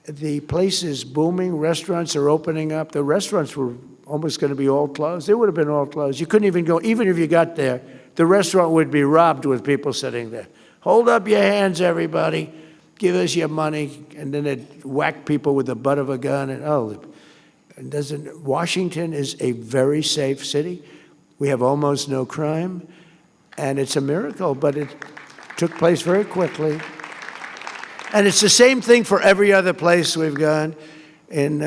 The place is booming. Restaurants are opening up. The restaurants were almost going to be all closed. They would have been all closed. You couldn't even go. Even if you got there, the restaurant would be robbed with people sitting there. "Hold up your hands, everybody. Give us your money." And then they'd whack people with the butt of a gun. And Washington is a very safe city. We have almost no crime. And it's a miracle, but it took place very quickly. And it's the same thing for every other place we've gone. In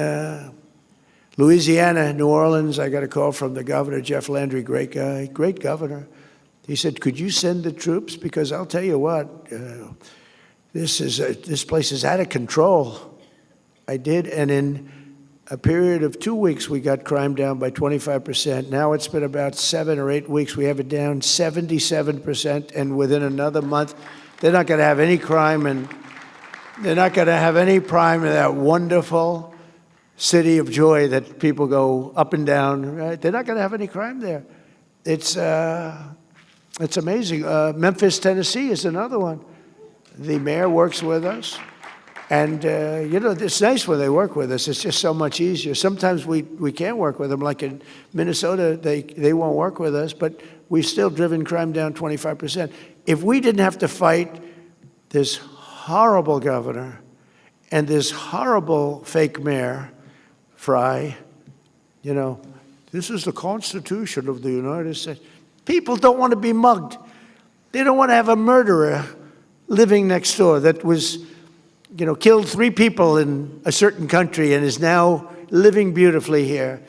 Louisiana, New Orleans, I got a call from the governor, Jeff Landry, great guy, great governor. He said, "Could you send the troops? Because I'll tell you what, this place is out of control." I did, and in a period of 2 weeks, we got crime down by 25%. Now it's been about 7 or 8 weeks. We have it down 77%, and within another month, they're not going to have any crime, and they're not going to have any crime in that wonderful city of joy that people go up and down. Right? They're not going to have any crime there. It's amazing. Memphis, Tennessee is another one. The mayor works with us. And, you know, it's nice when they work with us. It's just so much easier. Sometimes we can't work with them. Like in Minnesota, they won't work with us, but we've still driven crime down 25%. If we didn't have to fight this horrible governor and this horrible fake mayor, Fry, you know, this is the Constitution of the United States. People don't want to be mugged. They don't want to have a murderer living next door that was, you know, killed 3 people in a certain country and is now living beautifully here.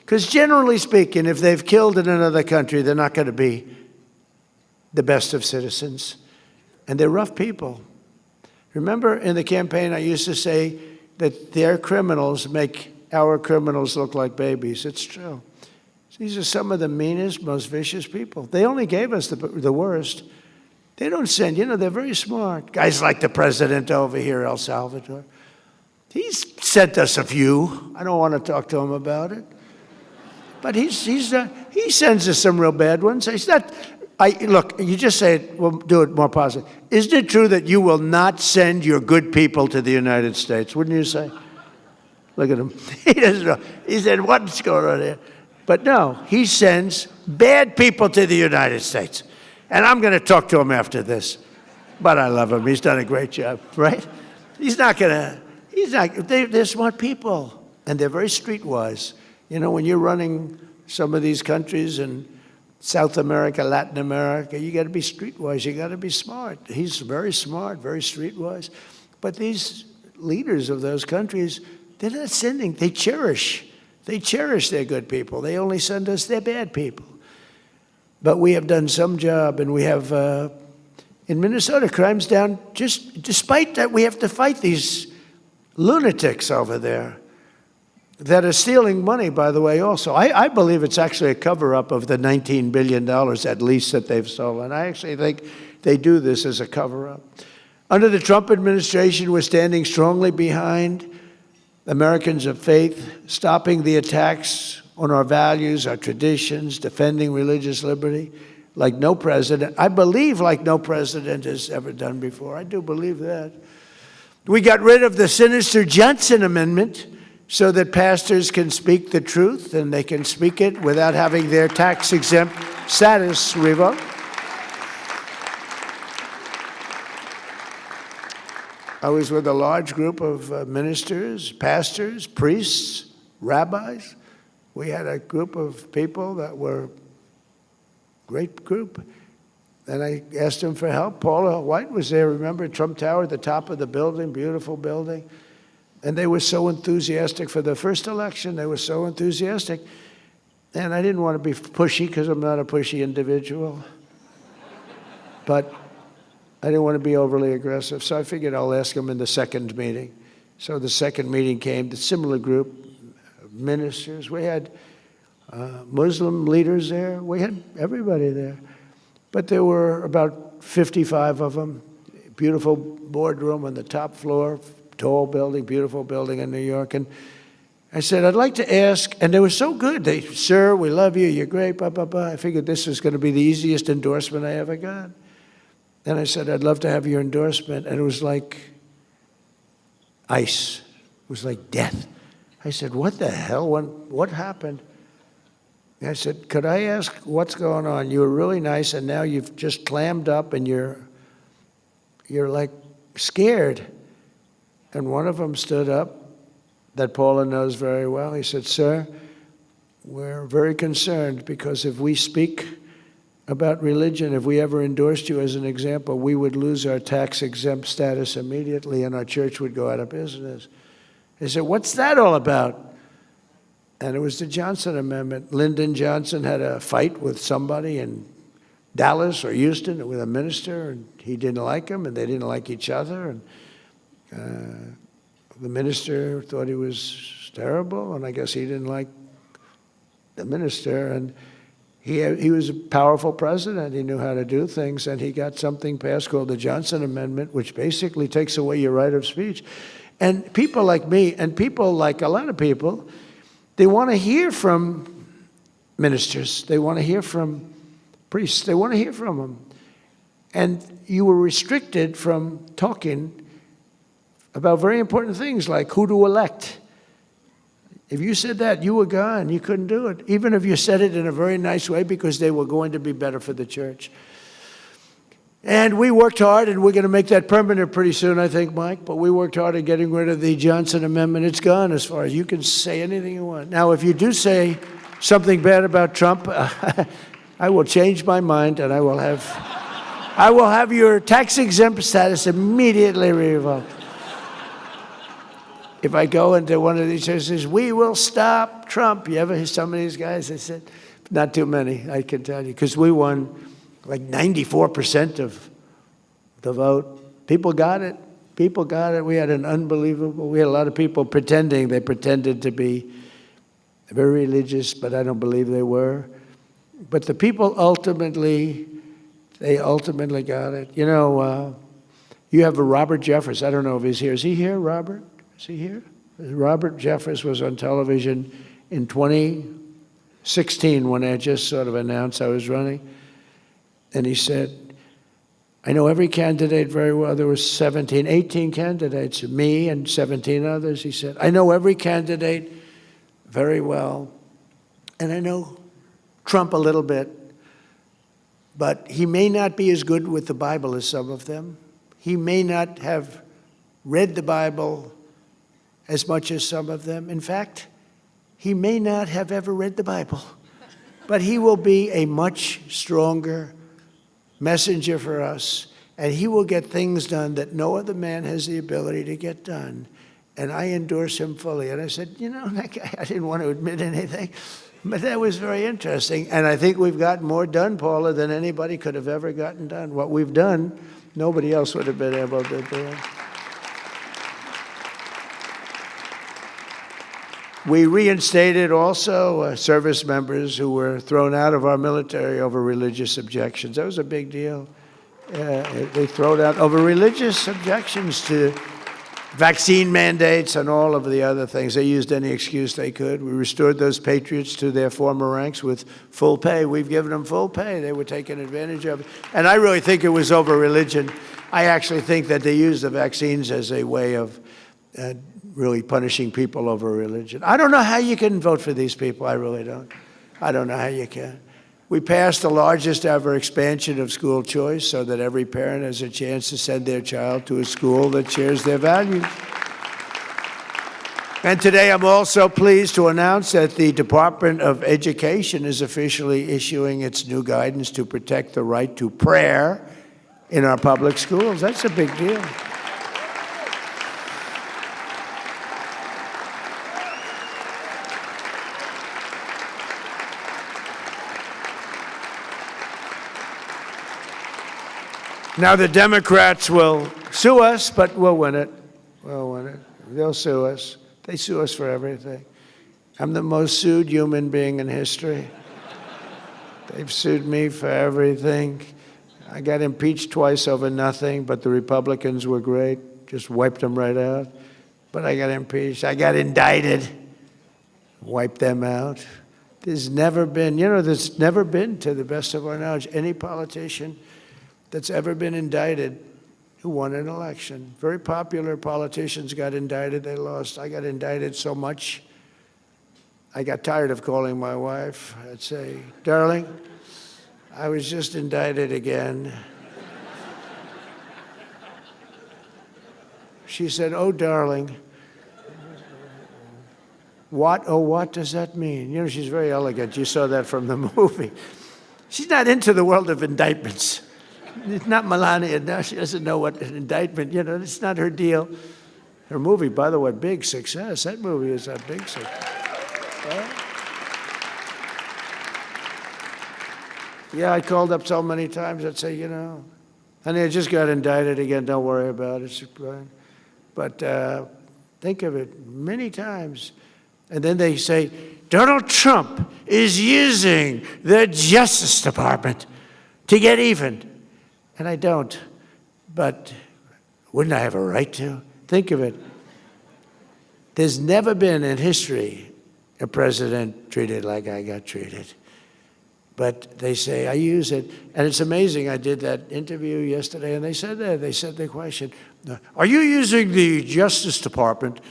Because generally speaking, if they've killed in another country, they're not going to be the best of citizens. And they're rough people. Remember in the campaign, I used to say that their criminals make our criminals look like babies. It's true. These are some of the meanest, most vicious people. They only gave us the worst. They don't send, you know, they're very smart. Guys like the president over here, El Salvador. He's sent us a few. I don't want to talk to him about it. But he sends us some real bad ones. He's not. Look, you just say it. We'll do it more positive. Isn't it true that you will not send your good people to the United States? Wouldn't you say? Look at him. He doesn't know. He said, "What's going on here?" But no, he sends bad people to the United States. And I'm going to talk to him after this. But I love him. He's done a great job, right? They're smart people. And they're very streetwise. You know, when you're running some of these countries in South America, Latin America, you got to be streetwise. You got to be smart. He's very smart, very streetwise. But these leaders of those countries, they're not sending. They cherish their good people. They only send us their bad people. But we have done some job, and we have, in Minnesota, crime's down, just despite that we have to fight these lunatics over there that are stealing money, by the way, also. I believe it's actually a cover-up of the $19 billion at least that they've stolen. I actually think they do this as a cover-up. Under the Trump administration, we're standing strongly behind Americans of faith, stopping the attacks on our values, our traditions, defending religious liberty, like no president. I believe like no president has ever done before. I do believe that. We got rid of the sinister Johnson Amendment so that pastors can speak the truth and they can speak it without having their tax-exempt status revoked. I was with a large group of ministers, pastors, priests, rabbis. We had a group of people that were a great group. And I asked them for help. Paula White was there, remember, Trump Tower at the top of the building, beautiful building. And they were so enthusiastic for the first election. They were so enthusiastic. And I didn't want to be pushy because I'm not a pushy individual. But I didn't want to be overly aggressive. So I figured I'll ask them in the second meeting. So the second meeting came, the similar group, ministers. We had Muslim leaders there. We had everybody there. But there were about 55 of them. Beautiful boardroom on the top floor, tall building, beautiful building in New York. And I said, I'd like to ask, and they were so good. They, sir, we love you, you're great, blah, blah, blah. I figured this was going to be the easiest endorsement I ever got. And I said, I'd love to have your endorsement. And it was like ice. It was like death. I said, what the hell? What happened? And I said, could I ask what's going on? You were really nice, and now you've just clammed up, and you're like scared. And one of them stood up, that Paula knows very well. He said, sir, we're very concerned because if we speak about religion, if we ever endorsed you as an example, we would lose our tax-exempt status immediately, and our church would go out of business. He said, what's that all about? And it was the Johnson Amendment. Lyndon Johnson had a fight with somebody in Dallas or Houston with a minister, and he didn't like him, and they didn't like each other. And the minister thought he was terrible, and I guess he didn't like the minister. And he was a powerful president. He knew how to do things, and he got something passed called the Johnson Amendment, which basically takes away your right of speech. And people like me, and people like a lot of people, they want to hear from ministers. They want to hear from priests. They want to hear from them. And you were restricted from talking about very important things like who to elect. If you said that, you were gone. You couldn't do it, even if you said it in a very nice way because they were going to be better for the church. And we worked hard, and we're going to make that permanent pretty soon, I think, Mike. But we worked hard at getting rid of the Johnson Amendment. It's gone as far as you can say anything you want. Now, if you do say something bad about Trump, I will change my mind, and I will have your tax-exempt status immediately revoked. If I go into one of these churches, we will stop Trump. You ever hear some of these guys? I said, not too many, I can tell you, because we won like 94% of the vote. People got it. People got it. We had a lot of people pretending. They pretended to be very religious, but I don't believe they were. But the people ultimately got it. You know, you have a Robert Jeffress. I don't know if he's here. Is he here, Robert? Is he here? Robert Jeffress was on television in 20 16 when I just sort of announced I was running. And he said, I know every candidate very well. There were 18 candidates, me and 17 others. He said, I know every candidate very well. And I know Trump a little bit, but he may not be as good with the Bible as some of them. He may not have read the Bible as much as some of them. In fact, he may not have ever read the Bible, but he will be a much stronger messenger for us, and he will get things done that no other man has the ability to get done. And I endorse him fully. And I said, you know, that guy, I didn't want to admit anything, but that was very interesting. And I think we've gotten more done, Paula, than anybody could have ever gotten done. What we've done, nobody else would have been able to do. We reinstated also service members who were thrown out of our military over religious objections. That was a big deal. They thrown out over religious objections to vaccine mandates and all of the other things. They used any excuse they could. We restored those patriots to their former ranks with full pay. We've given them full pay. They were taking advantage of it. And I really think it was over religion. I actually think that they used the vaccines as a way of really punishing people over religion. I don't know how you can vote for these people. I really don't. I don't know how you can. We passed the largest ever expansion of school choice so that every parent has a chance to send their child to a school that shares their values. And today I'm also pleased to announce that the Department of Education is officially issuing its new guidance to protect the right to prayer in our public schools. That's a big deal. Now, the Democrats will sue us, but we'll win it. We'll win it. They'll sue us. They sue us for everything. I'm the most sued human being in history. They've sued me for everything. I got impeached twice over nothing, but the Republicans were great. Just wiped them right out. But I got impeached. I got indicted. Wiped them out. There's never been, there's never been, to the best of our knowledge, any politician that's ever been indicted who won an election. Very popular politicians got indicted, they lost. I got indicted so much, I got tired of calling my wife. I'd say, darling, I was just indicted again. She said, oh, darling, what does that mean? She's very elegant. You saw that from the movie. She's not into the world of indictments. It's not Melania. No, she doesn't know what an indictment, it's not her deal. Her movie, by the way, big success. That movie is a big success. Yeah, I called up so many times. I'd say, honey, I just got indicted again. Don't worry about it. But think of it, many times. And then they say, Donald Trump is using the Justice Department to get even. And I don't, but wouldn't I have a right to? Think of it. There's never been in history a president treated like I got treated. But they say I use it, and it's amazing. I did that interview yesterday, and they said that. They said the question, are you using the Justice Department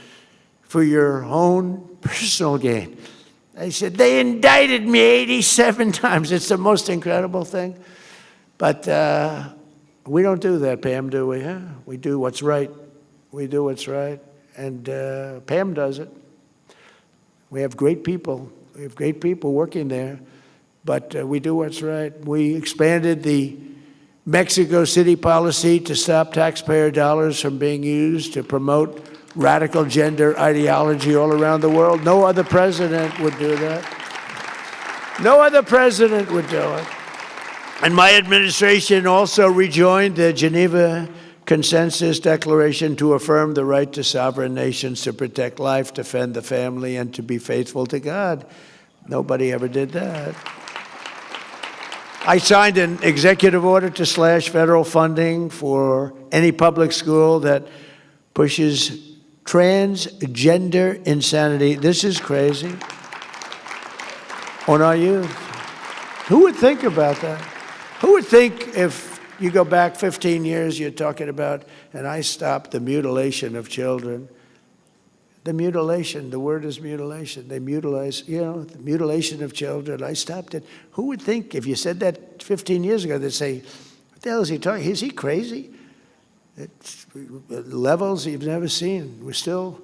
for your own personal gain? They said, they indicted me 87 times. It's the most incredible thing. But we don't do that, Pam, do we? Huh? We do what's right. We do what's right. And Pam does it. We have great people. We have great people working there. But we do what's right. We expanded the Mexico City policy to stop taxpayer dollars from being used to promote radical gender ideology all around the world. No other president would do that. No other president would do it. And my administration also rejoined the Geneva Consensus Declaration to affirm the right to sovereign nations to protect life, defend the family, and to be faithful to God. Nobody ever did that. I signed an executive order to slash federal funding for any public school that pushes transgender insanity. This is crazy. on our youth. Who would think about that? Who would think if you go back 15 years, you're talking about, and I stopped the mutilation of children. The mutilation, the word is mutilation. They mutilize, the mutilation of children. I stopped it. Who would think if you said that 15 years ago, they'd say, what the hell is he talking? Is he crazy? It's levels you've never seen. We're still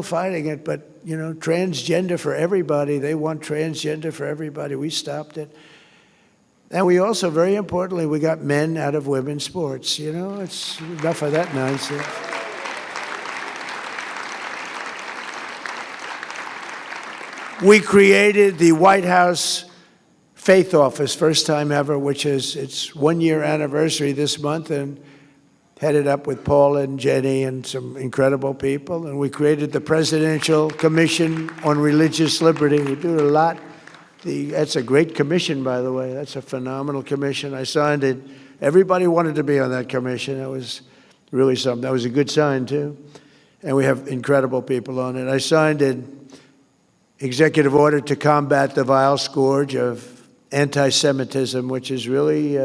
fighting it, but, transgender for everybody. They want transgender for everybody. We stopped it. And we also, very importantly, we got men out of women's sports. It's enough of that nonsense. We created the White House Faith Office, first time ever, which is its 1-year anniversary this month, and headed up with Paul and Jenny and some incredible people. And we created the Presidential Commission on Religious Liberty. We do a lot. That's a great commission, by the way. That's a phenomenal commission. I signed it. Everybody wanted to be on that commission. That was really something. That was a good sign, too. And we have incredible people on it. I signed an executive order to combat the vile scourge of anti-Semitism, which is really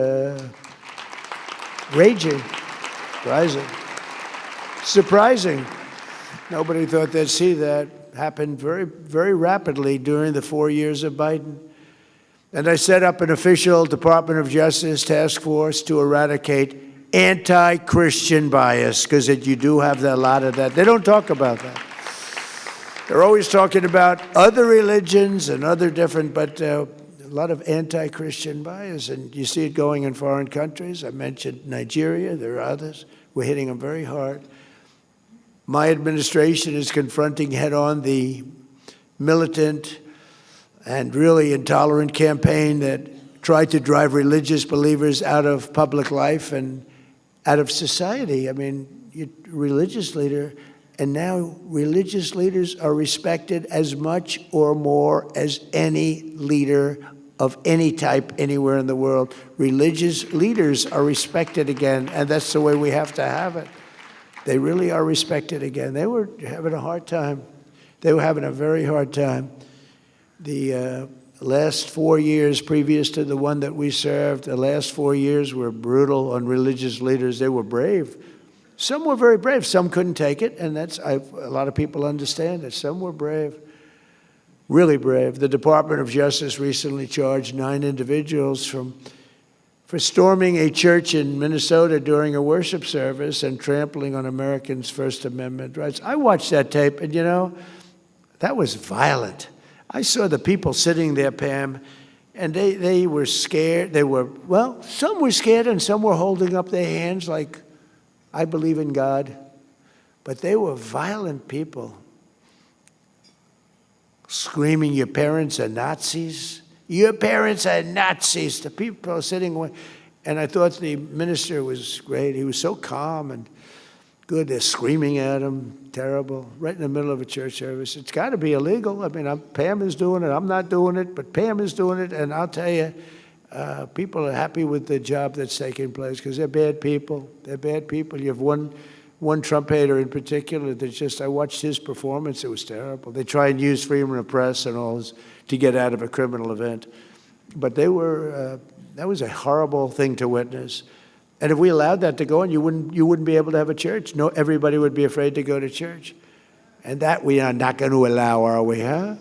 raging, rising. Surprising. Nobody thought they'd see that happen very, very rapidly during the 4 years of Biden. And I set up an official Department of Justice task force to eradicate anti-Christian bias, because you do have a lot of that. They don't talk about that. They're always talking about other religions and other different, but a lot of anti-Christian bias, and you see it going in foreign countries. I mentioned Nigeria. There are others. We're hitting them very hard. My administration is confronting head-on the militant and really intolerant campaign that tried to drive religious believers out of public life and out of society. I mean, religious leader. And now religious leaders are respected as much or more as any leader of any type anywhere in the world. Religious leaders are respected again, and that's the way we have to have it. They really are respected again. They were having a hard time. They were having a very hard time. The last 4 years previous to the one that we served, the last 4 years were brutal on religious leaders. They were brave. Some were very brave. Some couldn't take it, and a lot of people understand it. Some were brave, really brave. The Department of Justice recently charged 9 individuals for storming a church in Minnesota during a worship service and trampling on Americans' First Amendment rights. I watched that tape, and that was violent. I saw the people sitting there, Pam, and they were scared. Some were scared, and some were holding up their hands like, I believe in God. But they were violent people, screaming, your parents are Nazis. Your parents are Nazis. The people are sitting, and I thought the minister was great. He was so calm and good. They're screaming at him, terrible, right in the middle of a church service. It's got to be illegal. I mean, Pam is doing it. I'm not doing it, but Pam is doing it. And I'll tell you, people are happy with the job that's taking place because they're bad people. They're bad people. You have one Trump hater in particular that I watched his performance. It was terrible. They try and use freedom of the press and all this to get out of a criminal event. But that was a horrible thing to witness. And if we allowed that to go on, you wouldn't be able to have a church. No, everybody would be afraid to go to church. And that we are not going to allow, are we, huh?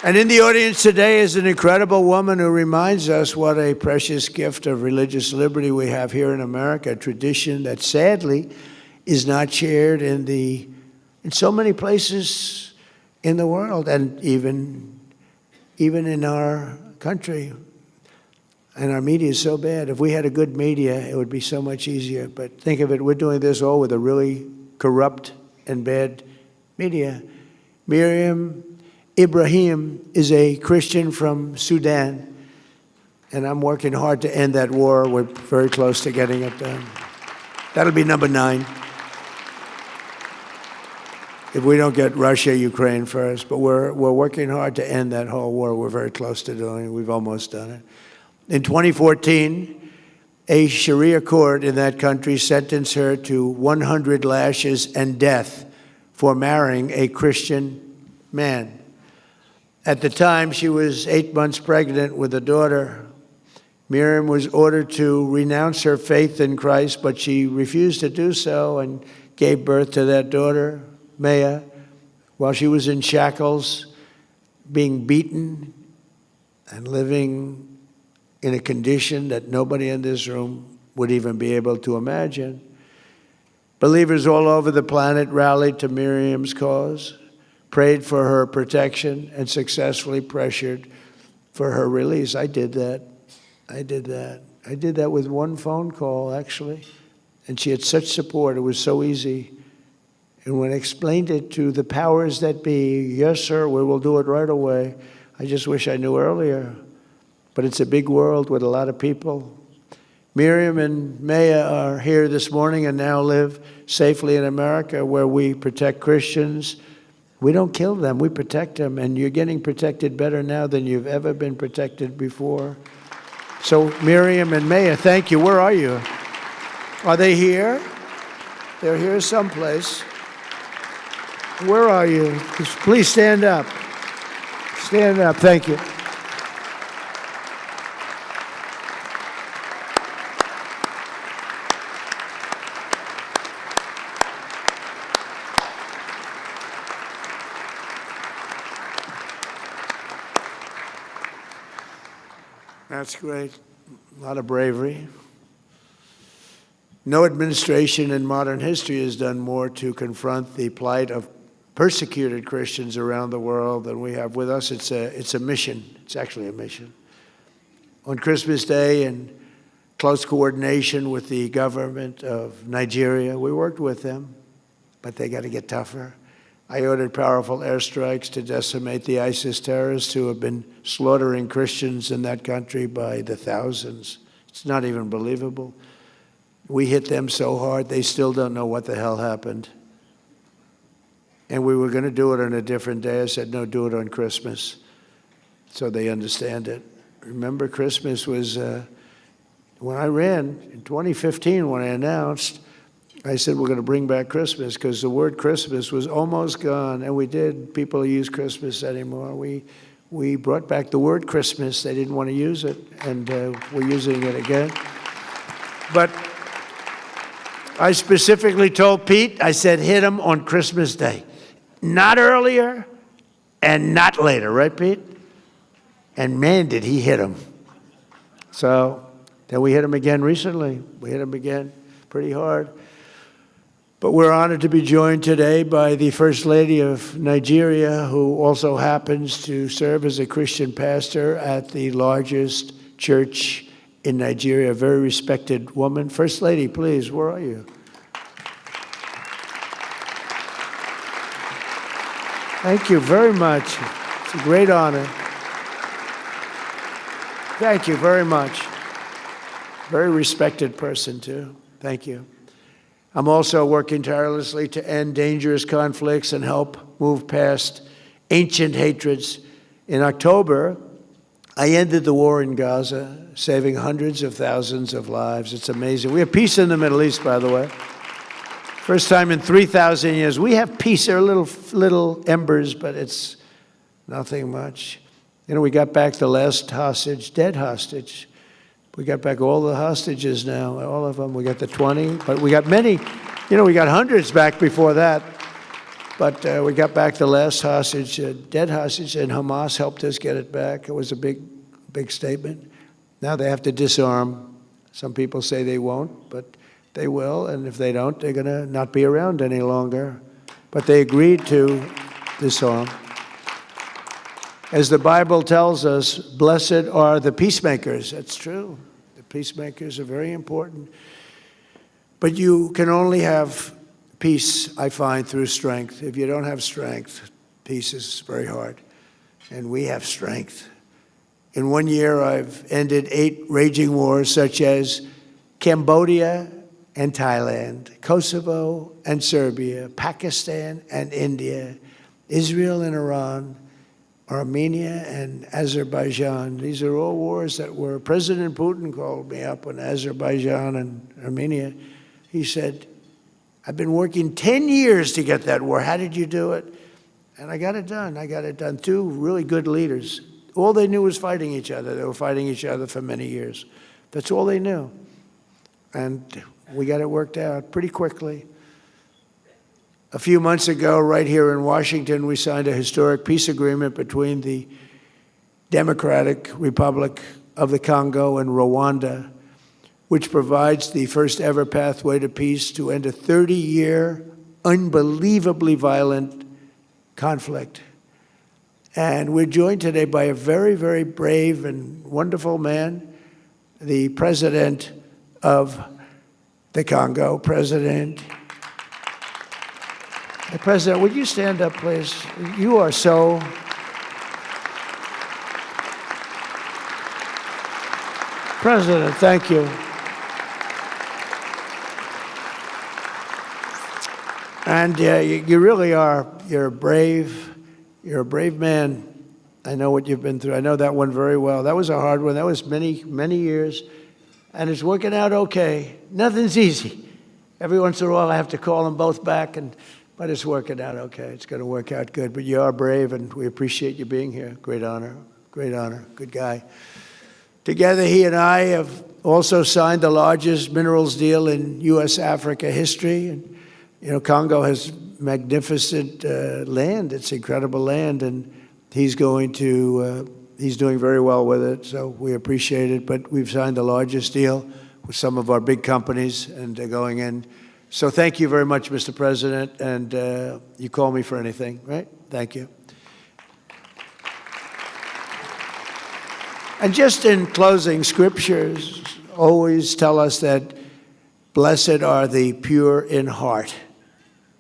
And in the audience today is an incredible woman who reminds us what a precious gift of religious liberty we have here in America, a tradition that sadly is not shared in so many places in the world, and even in our country. And our media is so bad. If we had a good media, it would be so much easier. But think of it, we're doing this all with a really corrupt and bad media. Miriam Ibrahim is a Christian from Sudan, and I'm working hard to end that war. We're very close to getting it done. That'll be number 9. If we don't get Russia, Ukraine first, but we're working hard to end that whole war. We're very close to doing it. We've almost done it. In 2014, a Sharia court in that country sentenced her to 100 lashes and death for marrying a Christian man. At the time, she was 8 months pregnant with a daughter. Miriam was ordered to renounce her faith in Christ, but she refused to do so and gave birth to that daughter, Maya, while she was in shackles, being beaten and living in a condition that nobody in this room would even be able to imagine. Believers all over the planet rallied to Miriam's cause, prayed for her protection, and successfully pressured for her release. I did that. I did that with one phone call, actually. And she had such support. It was so easy. And when I explained it to the powers that be, yes, sir, we will do it right away. I just wish I knew earlier. But it's a big world with a lot of people. Miriam and Maya are here this morning and now live safely in America, where we protect Christians. We don't kill them, we protect them. And you're getting protected better now than you've ever been protected before. So Miriam and Maya, thank you. Where are you? Are they here? They're here someplace. Where are you? Please stand up. Stand up. Thank you. That's great. A lot of bravery. No administration in modern history has done more to confront the plight of persecuted Christians around the world than we have. With us, it's a mission. It's actually a mission. On Christmas Day, in close coordination with the government of Nigeria, we worked with them, but they got to get tougher. I ordered powerful airstrikes to decimate the ISIS terrorists who have been slaughtering Christians in that country by the thousands. It's not even believable. We hit them so hard, they still don't know what the hell happened. And we were going to do it on a different day. I said, no, do it on Christmas, so they understand it. Remember, Christmas was, when I ran in 2015, when I announced, I said, we're going to bring back Christmas, because the word Christmas was almost gone, and we did. People use Christmas anymore. We brought back the word Christmas. They didn't want to use it, and we're using it again. But I specifically told Pete, I said, hit him on Christmas Day. Not earlier and not later, right, Pete? And man, did he hit him. So then we hit him again recently. We hit him again pretty hard. But we're honored to be joined today by the First Lady of Nigeria, who also happens to serve as a Christian pastor at the largest church in Nigeria, a very respected woman. First Lady, please, where are you? Thank you very much. It's a great honor. Thank you very much. Very respected person, too. Thank you. I'm also working tirelessly to end dangerous conflicts and help move past ancient hatreds. In October, I ended the war in Gaza, saving hundreds of thousands of lives. It's amazing. We have peace in the Middle East, by the way. First time in 3,000 years. We have peace. There are little embers, but it's nothing much. You know, we got back the last hostage, dead hostage. We got back all the hostages now, all of them. We got the 20, but we got many. You know, we got hundreds back before that. But we got back the last hostage, dead hostage, and Hamas helped us get it back. It was a big statement. Now they have to disarm. Some people say they won't, but they will. And if they don't, they're going to not be around any longer. But they agreed to disarm. As the Bible tells us, blessed are the peacemakers. That's true. The peacemakers are very important. But you can only have peace, I find, through strength. If you don't have strength, peace is very hard. And we have strength. In 1 year, I've ended 8 raging wars, such as Cambodia and Thailand, Kosovo and Serbia, Pakistan and India, Israel and Iran, Armenia and Azerbaijan. These are all wars that were, President Putin called me up on Azerbaijan and Armenia. He said, I've been working 10 years to get that war. How did you do it? And I got it done. I got it done. Two really good leaders. All they knew was fighting each other. They were fighting each other for many years. That's all they knew. And we got it worked out pretty quickly. A few months ago, right here in Washington, we signed a historic peace agreement between the Democratic Republic of the Congo and Rwanda, which provides the first ever pathway to peace to end a 30-year, unbelievably violent conflict. And we're joined today by a very, very brave and wonderful man, the president of the Congo, President, would you stand up, please? You are so... President, thank you. And you really are, you're a brave man. I know what you've been through. I know that one very well. That was a hard one. That was many, many years. And it's working out okay. Nothing's easy. Every once in a while I have to call them both back, but it's working out okay. It's going to work out good. But you are brave, and we appreciate you being here. Great honor. Great honor. Good guy. Together, he and I have also signed the largest minerals deal in U.S.-Africa history. And, you know, Congo has magnificent land. It's incredible land, and he's doing very well with it, so we appreciate it. But we've signed the largest deal with some of our big companies, and they're going in. So thank you very much, Mr. President, and you call me for anything, right? Thank you. And just in closing, scriptures always tell us that blessed are the pure in heart.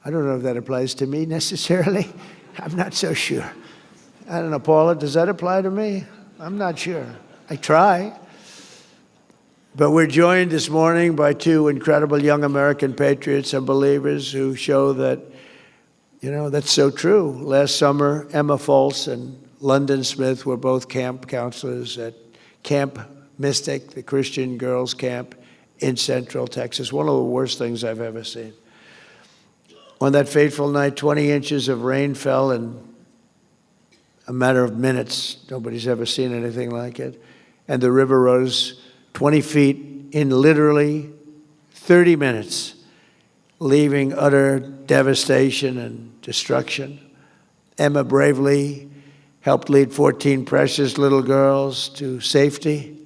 I don't know if that applies to me necessarily. I'm not so sure. I don't know, Paula, does that apply to me? I'm not sure. I try. But we're joined this morning by two incredible young American patriots and believers who show that, you know, that's so true. Last summer, Emma Foltz and London Smith were both camp counselors at Camp Mystic, the Christian girls' camp in Central Texas. One of the worst things I've ever seen. On that fateful night, 20 inches of rain fell in a matter of minutes. Nobody's ever seen anything like it. And the river rose 20 feet in literally 30 minutes, leaving utter devastation and destruction. Emma bravely helped lead 14 precious little girls to safety.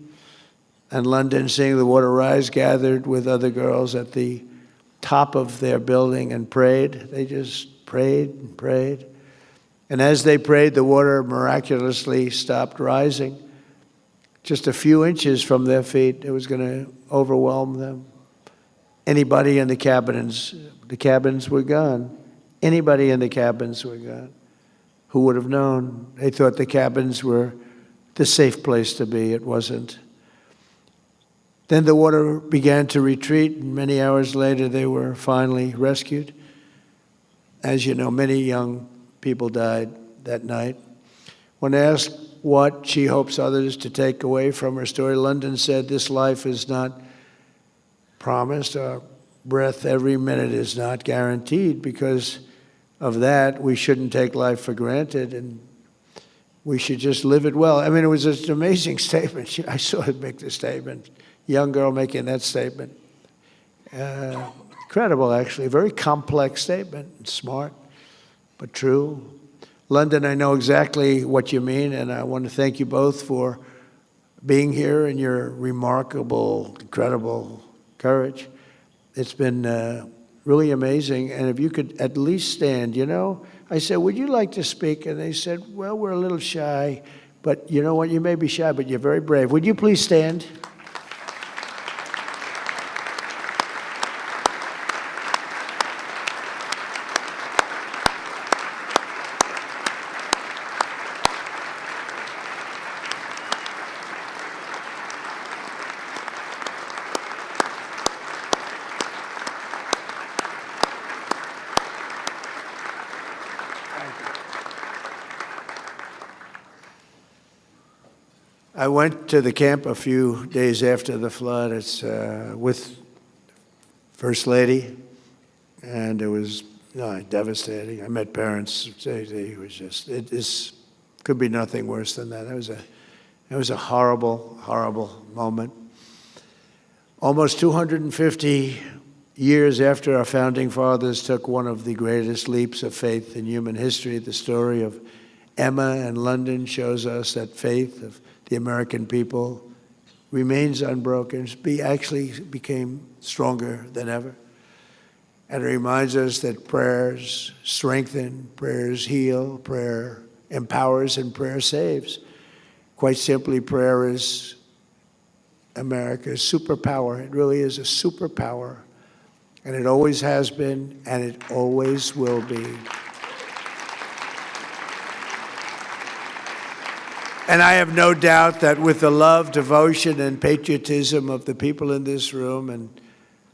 And London, seeing the water rise, gathered with other girls at the top of their building and prayed. They just prayed and prayed. And as they prayed, the water miraculously stopped rising. Just a few inches from their feet, it was going to overwhelm them. Anybody in the cabins were gone. Anybody in the cabins were gone. Who would have known? They thought the cabins were the safe place to be. It wasn't. Then the water began to retreat, and many hours later they were finally rescued. As you know, many young people died that night. When asked what she hopes others to take away from her story, London said, "This life is not promised. Our breath every minute is not guaranteed. Because of that, we shouldn't take life for granted, and we should just live it well." I mean, it was an amazing statement. I saw her make the statement. Young girl making that statement. Incredible, actually. A very complex statement. Smart, but true. London, I know exactly what you mean, and I want to thank you both for being here and your remarkable, incredible courage. It's been really amazing. And if you could at least stand, you know. I said, "Would you like to speak?" And they said, "Well, we're a little shy." But you know what? You may be shy, but you're very brave. Would you please stand? I went to the camp a few days after the flood. It's with First Lady and it was devastating. I met parents. It was just, it could be nothing worse than that. It was a horrible, horrible moment. Almost 250 years after our founding fathers took one of the greatest leaps of faith in human history, the story of Emma and London shows us that faith of the American people remains unbroken. Actually became stronger than ever. And it reminds us that prayers strengthen, prayers heal, prayer empowers, and prayer saves. Quite simply, prayer is America's superpower. It really is a superpower. And it always has been, and it always will be. And I have no doubt that with the love, devotion, and patriotism of the people in this room and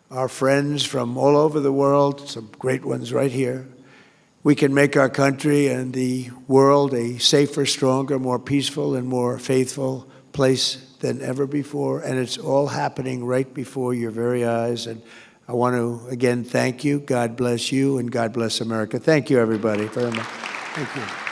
our friends from all over the world, some great ones right here, we can make our country and the world a safer, stronger, more peaceful, and more faithful place than ever before. And it's all happening right before your very eyes. And I want to, again, thank you. God bless you, and God bless America. Thank you, everybody, very much. Thank you.